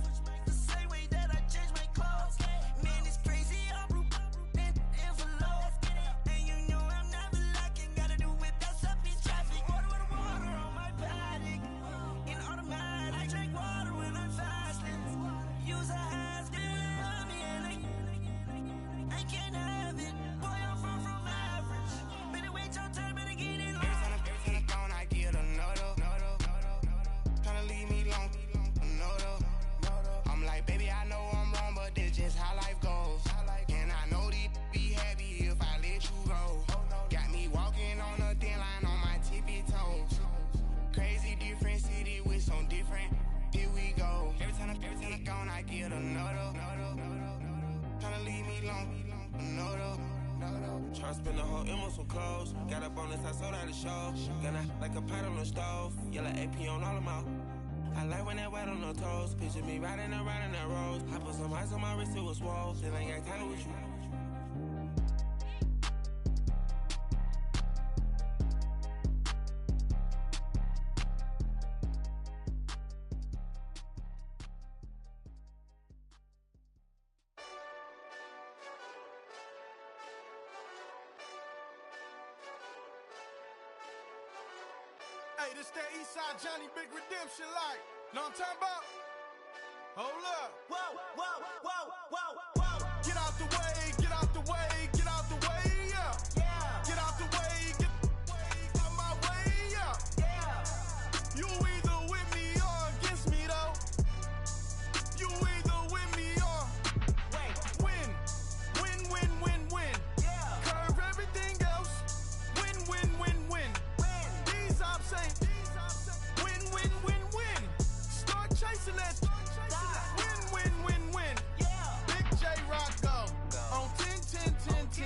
the same way that I change my clothes. Man, it's crazy. I'm envelope. And you know I'm never lacking. Gotta do it, that's up in traffic. Water on my paddock. In automatic. I drink water when I'm fasting. Use a ass, I can't have it. Boy, I'm far from average. Better wait your turn, better get in line. Every time I'm gone, I get another. Tryna leave me long, another. I'm like, baby, I know I'm wrong, but this just how life goes. And I know these be happy if I let you go. Got me walking on a thin line on my tippy toes. Crazy different city with some different. Here we go. Every time I'm gone, I get another. Tryna leave me long, another. Tryna spend the whole M on some clothes. Got a bonus, I sold out the show. Gonna like a pot on the stove. Yellow AP on all of my. I like when that white on the toes. Picture me riding around in that rose. I put some ice on my wrist, it was swole. Then I got time with you. Hey, this that Eastside Johnny Big Redemption like. Know what I'm talking about? Hold up. Whoa, whoa, whoa, whoa, whoa. Get out the way, get out the way, get out the way, yeah. Yeah. Get out the way, get out my way, yeah. Yeah. You either with me or against me, though. You either with me or win. Win, win, win, win. Yeah. Curve everything else. Win, win, win, win. These I'm saying. Win, win, win, win. Start chasing that. Win, win, win, win. Yeah. Big J Rock go. On 10, 10, 10, 10.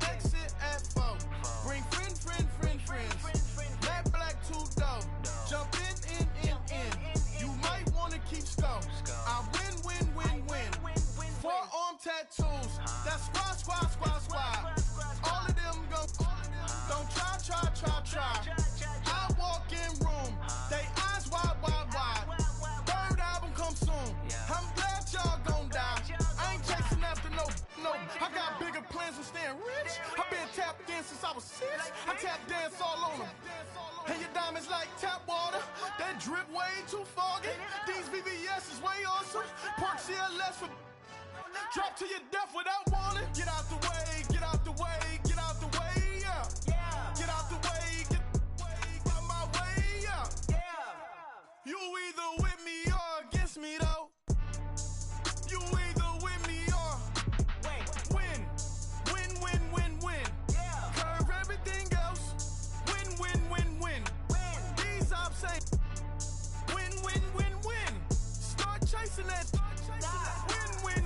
Exit at 4. Bring friends. Matt Black 2 dope. Jump in. You might wanna keep scope. I win, win, win, win. Forearm tattoos. That's squad. All of them go. Don't try. I walk in room. They eyes wide. Third album come soon. I'm glad y'all gon' die. I ain't chasing after no. I got bigger plans than staying rich. I been tapped in since I was 6. I tap dance all on them. And your diamonds like tap water. That drip way too foggy. These VVS is way awesome. Park CLS for drop to your death without warning. Get out the way, yeah. Get out the way, me though. You either with me or win. Win. Yeah. Curve everything else. Win. These ops ain't win. Start chasing that. Win.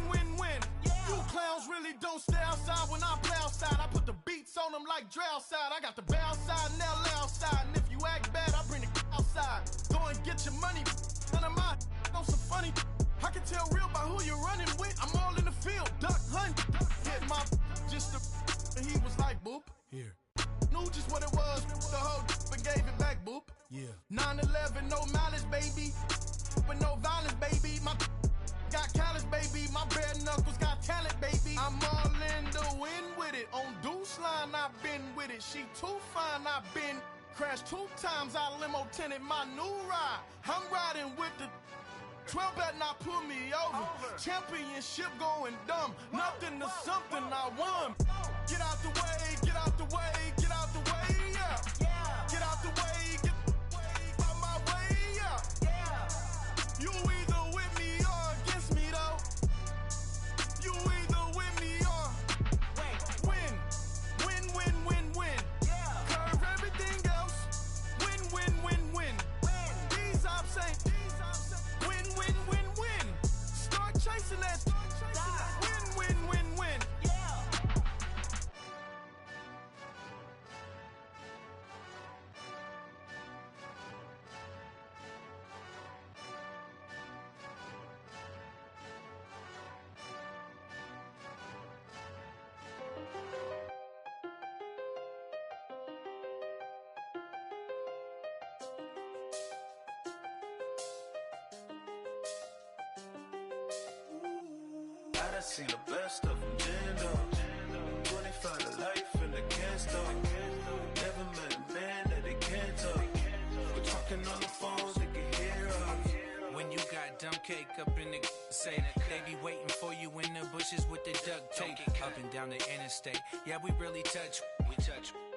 Yeah. You clowns really don't stay outside when I play outside. I put the beats on them like Dre outside. I got the bow side and they'll outside. And if you act bad, I bring the outside. Go and get your money. None of my know some funny. I can tell real by who you're running with. I'm all in the field. Duck hunt. Hit my just and he was like, boop. Here. Knew just what it was. The whole and gave it back, boop. Yeah. 9/11, no mileage, baby. But no violence, baby. My got callous, baby. My bare knuckles got talent, baby. I'm all in the wind with it. On Deuce line, I've been with it. She too fine, I've been crashed 2 times. I limo tinted my new ride. I'm riding with the 12 better not pull me over. Championship going dumb. Nothing to something I won. Get out the way, get out the way, get out the way, yeah. Get out the way, get out my way, yeah. You either with me or against me though. You either with me or win. Curve everything else. Win. These ops ain't win. Start chasing that. Win. Yeah. I done seen the best of them, Jando. 25 to life and they can't stop. Never met a man that they can't talk. We're talking on the phones, they can hear us. When you got dumb cake up in the say, they be waiting for you in the bushes with the duct tape. Up and down the interstate, yeah, we really touch.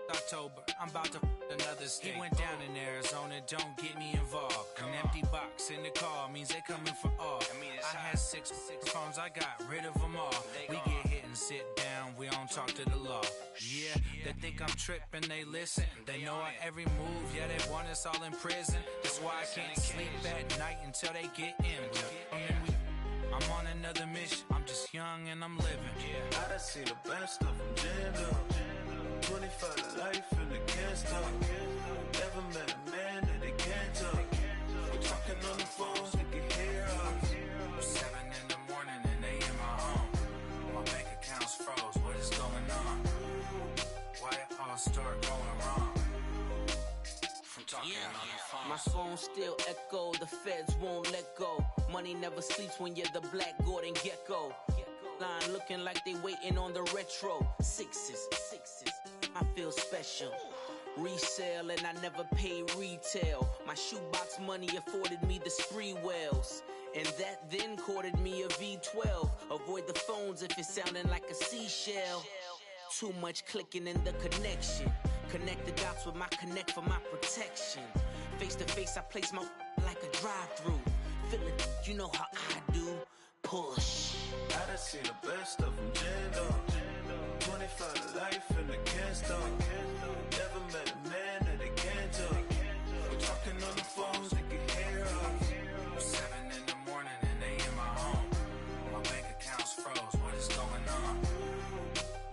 October, I'm about to another state. He went down in Arizona, don't get me involved. An empty box in the car means they coming for all. I had six phones, I got rid of them all. We get hit and sit down, we don't talk to the law. Yeah, they think I'm tripping, they listen. They know our every move, yeah, they want us all in prison. That's why I can't sleep at night until they get in. I'm on another mission, I'm just young and I'm living. I done seen the best of them, Jando. 25 to life and they can't stop. Never met a man that they can't talk. We're talking on the phones, they can hear us. 7 in the morning and they in my home. My bank account's froze, what is going on? Why it all start going wrong? From talking on the phone. My phone still echo, the feds won't let go. Money never sleeps when you're the Black Gordon Gecko. Line looking like they waiting on the retro. Sixes, I feel special. Resale and I never pay retail. My shoebox money afforded me the spree wells. And that then courted me a V12. Avoid the phones if it's sounding like a seashell. Too much clicking in the connection. Connect the dots with my connect for my protection. Face to face I place my like a drive-through. Feel it, you know how I do. Push. I done seen the best of them, Jando. 25 to life and they can't stop. Never met a man that they can't talk. We're talking on the phones, they can hear us. 7 in the morning and they in my home. My bank account's froze, what is going on?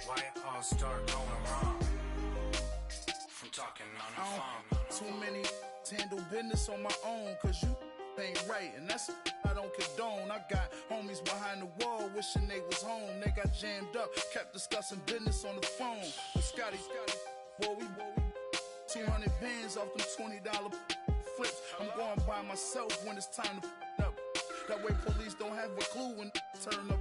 Why it all start going wrong? From talking on the phone. Too many handle business on my own, cause you ain't right, and that's I don't condone. I got homies behind the wall wishing they was home. They got jammed up, kept discussing business on the phone. But Scotty, boy, we 200 bands off them $20 flips. I'm going by myself when it's time to up. That way police don't have a clue when turn up.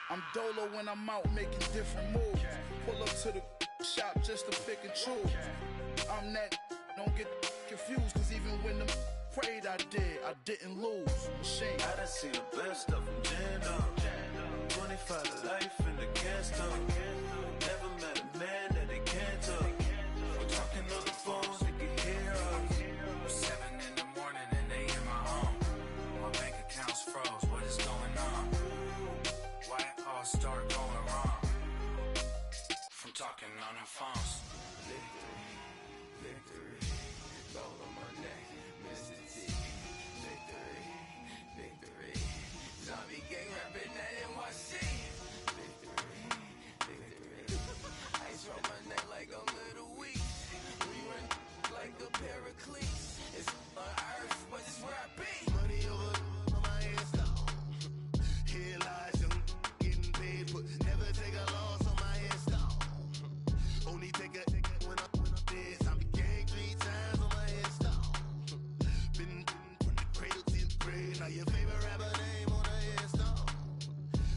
I'm dolo when I'm out making different moves. Pull up to the shop just to pick and choose. I'm that, don't get confused, cause even when them prayed I didn't lose. Machine. I done seen the best of them, Jando. 25 to life and they can't stop. Never met a man that they can't talk. We're talking on the phones, they can hear us. 7 in the morning and they in my home. Alphonse. Victory, gold on my neck, Mr. T. Victory, zombie gang rapping that NYC. Victory, ice on my neck like a little weak. We run like a Pericles. It's on earth, but it's where I be. Money over on my head stone. Here lies young, getting paid, but never take a loss on my head stone. Only take a when I'm dead. Zombie gang 3 times on my head stone. Been from the cradle to the grave. Now your favorite rapper name on a headstone.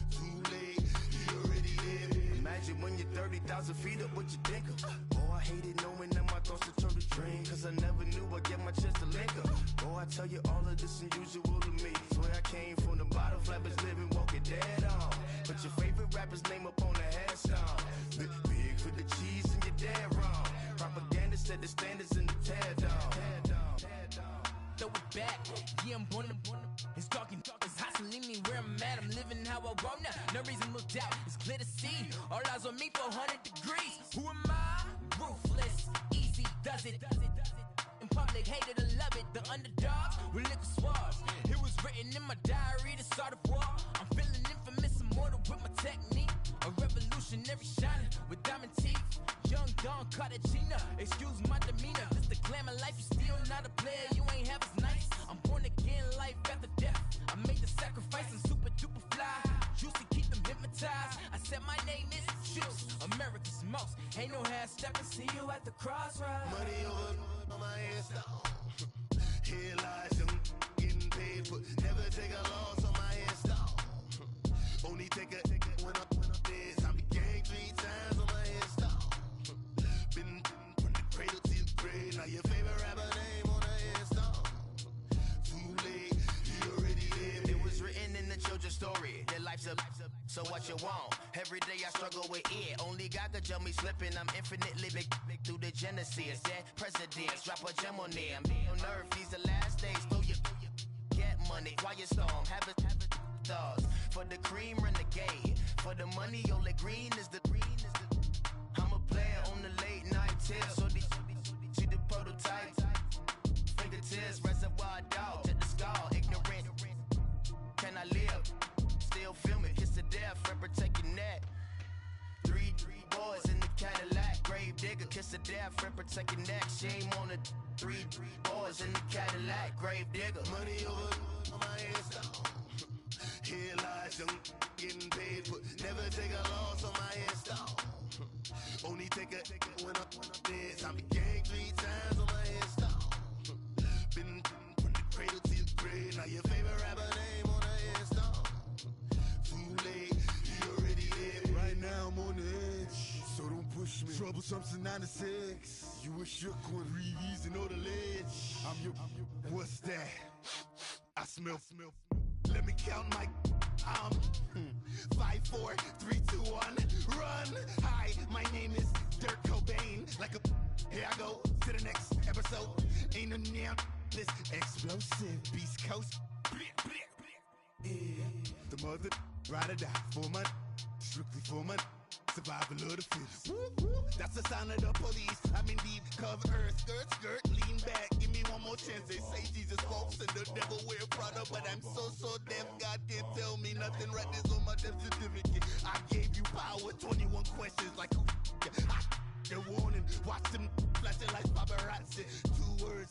Too late, he already dead. Imagine when you're 30,000 feet up, what you think of? Oh, I hated knowing that my thoughts would turn to dream, cause I never knew I'd get my chance to link up. Oh, I tell you all of this unusual to me. Swear I came from the bottom, flappers living, walking dead on. Put your favorite rapper's name up on the headstone. Big for the cheese and you're dead wrong. Propaganda set the standards in the tear down. Throw it back, yeah, I'm born to. It's dark and it's hot, so leave me where I'm at. I'm living how I want now. No reason to look out, it's clear to see. All eyes on me for 100 degrees. Who am I? Ruthless, easy, does it. In public, hated or love it. The underdogs with liquor swabs. It was written in my diary to start a war. I'm feeling infamous, immortal with my technique. A revolutionary shining with diamond teeth. Young Don Cartagena, excuse my demeanor. This the glamour life, you still not a player. You ain't half as nice. I'm born again, life after death. I made the sacrifice, I'm super duper fly. Used to keep them hypnotized. I said my name is Juice, America's most. Ain't no half stepping, see you at the crossroads. Money over on my head stone. Here lies young, getting paid, but never take a loss on my head stone. Only take a when I'm dead. Zombie gang 3 times on my head stone. Been from the cradle to the grave. Now your favorite rapper name on a headstone. Too late, he already dead. It was written in the children's story. Their life's a so what you want? Every day I struggle with it. Only God could jump me slipping. I'm infinitely big through the genesis. Dead presidents, drop a gem on them. On earth, these the last days. Throw your get money, quiet storm. Have it thoughts. For the cream, renegade. For the money, only green is the. I'm a player on the late night tip. So see the prototype. Fingertips, reservoir dog. Check the skull, ignorant. Can I live? Still film it, kiss the death, friend, protect your neck. 3 boys in the Cadillac, grave digger, kiss the death, friend, protect your neck. Shame on the 3 boys in the Cadillac, grave digger. Money over on my head stone. Here lies young, getting paid, but never take a loss on my head stone. Only take a when I'm dead. Zombie gang 3 times on my head stone. Been from the cradle to the grave. Now your favorite rapper name on a head stone. Too late, he already dead. Right now I'm on the edge, so don't push me. Troublesome to 96. You a shook one, breeze and know the ledge. I'm your. What's that? I smell. Let me count my 5, 4, 3, 2, 1, run. Hi, my name is Dirk Cobain. Like a here I go to the next episode. Ain't no damn this explosive Beast Coast. Yeah. The mother ride or die for my strictly for my survival of the fittest. That's the sign of the police. I'm in deep cover earth, skirt, lean back. Give me one more chance. They say Jesus walks and the devil wear Prada, but I'm so deaf. God can't tell me nothing. Right this on my death certificate. I gave you power. 21 questions like who? They're warning. Watch them flashing like paparazzi. 2 words.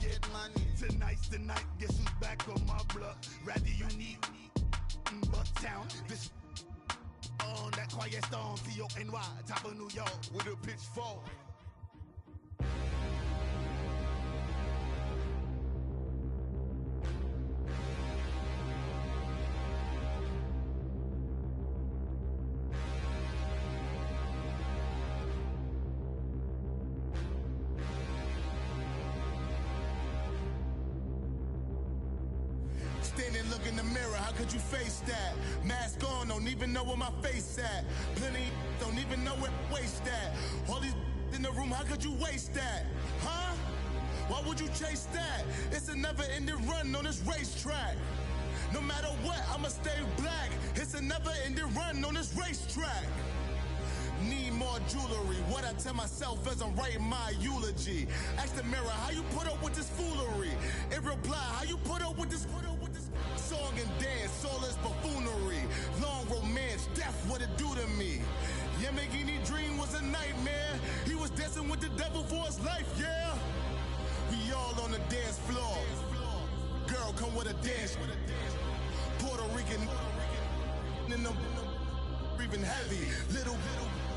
Get money. Tonight's the night. Guess who's back on my block? Rather unique. Bucktown. This. On that quiet storm, T-O-N-Y, top of New York, with a pitchfork. Standing, look in the mirror, how could you face that? Mask on, don't even know where my face at. Plenty, don't even know where waist at. All these in the room, how could you waste that? Huh? Why would you chase that? It's a never-ending run on this racetrack. No matter what, I'ma stay black. It's a never-ending run on this racetrack. Need more jewelry. What I tell myself as I'm writing my eulogy. Ask the mirror, how you put up with this foolery? In reply, how you put up with this song and dance, all this buffoonery. Long romance, death, what it do to me? Yamagini dream was a nightmare. He was dancing with the devil for his life, yeah. We all on the dance floor. Girl, come with a dance. Puerto Rican in the breathing heavy. Little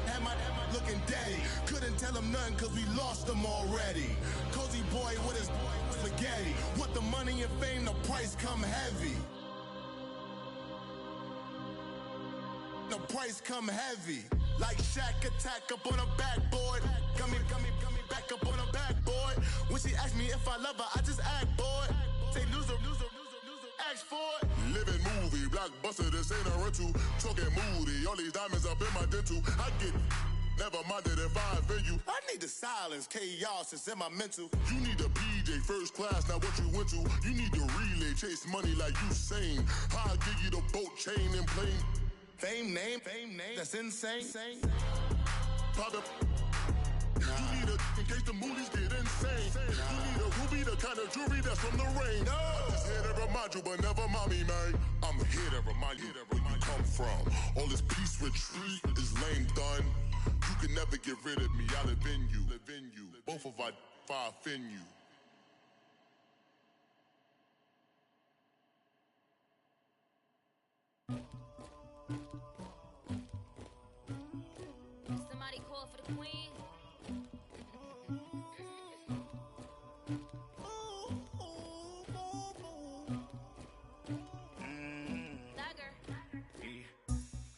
had my looking daddy. Couldn't tell him nothing cause we lost him already. Cozy boy with his spaghetti. Want the money and fame, the price come heavy. The price come heavy. Like Shaq attack up on a backboard. Gummy, back up on a backboard. When she asked me if I love her, I just act bored. Say loser, ask for it. Living movie, blockbuster, this ain't a rental. Talking moody, all these diamonds up in my dental. I get never minded if I offend you. I need the silence, chaos is in my mental. You need a PJ, first class, not what you went to. You need the relay, chase money like Usain. I'll give you the boat, chain, and plane. Fame name, that's insane. Pop up. You need a, in case the movies get insane. You need a ruby, the kind of jewelry that's from the rain. I'm just here to remind you, but never mommy, man. I'm here to remind you where you come from. All this peace retreat is lame done. You can never get rid of me, I live in you. Both of our fire offend you. Somebody call for the queen.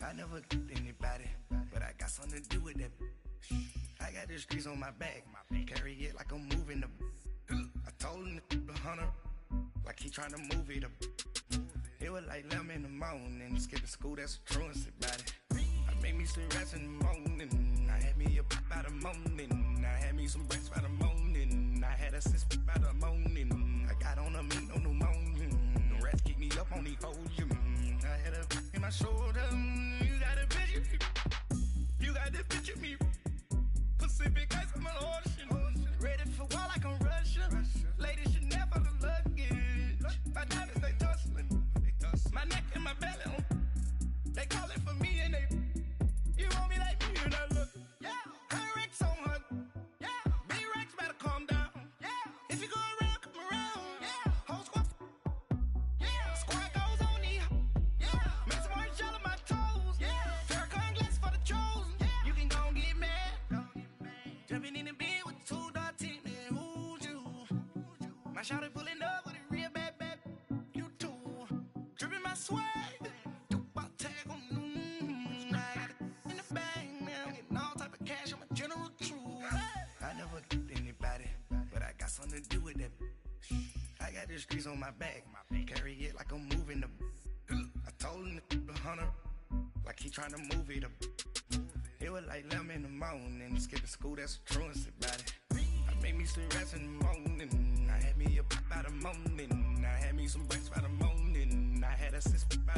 I never killed anybody, but I got something to do with that. I got the streets on my back, carry it like I'm moving the. I told him to the hunter, like he trying to move it up. It was like 11 in the morning, skipping school, that's a truancy about it. I made me some rats in the morning, I had me a pop by the morning, I had me some breaks by the morning, I had a sis by the morning, I got on a meat on the morning, the rats keep me up on the podium, I had a in my shoulder, you got a picture, you got the picture me, Pacific ice on my ocean, ready for war like I'm Russia, ladies should never the luggage, my diamonds they tussling, my neck and my belly, they call it for me and they, you want me like me and I look, yeah, her Rex on her, yeah, B-Rex better calm down, yeah, if you go around, come around, yeah, whole squad, yeah, squad goes on the, yeah, make some orange gel on my toes, yeah, Farrakhan glass for the chosen, yeah, you can go and get mad, jumping in the bed with 2 dark teeth, man, who's you, my shawty pulling up with a real bad, you too, dripping my swag, something to do with that. I got the streets on my back, carry it like I'm moving the. I told him to the hunter, like he trying to move it up. It was like 11 in the morning, skipping school, that's a truancy about it. I made me some rats in the morning, I had me a pop by the morning, I had me some breaks by the morning, I had a sis by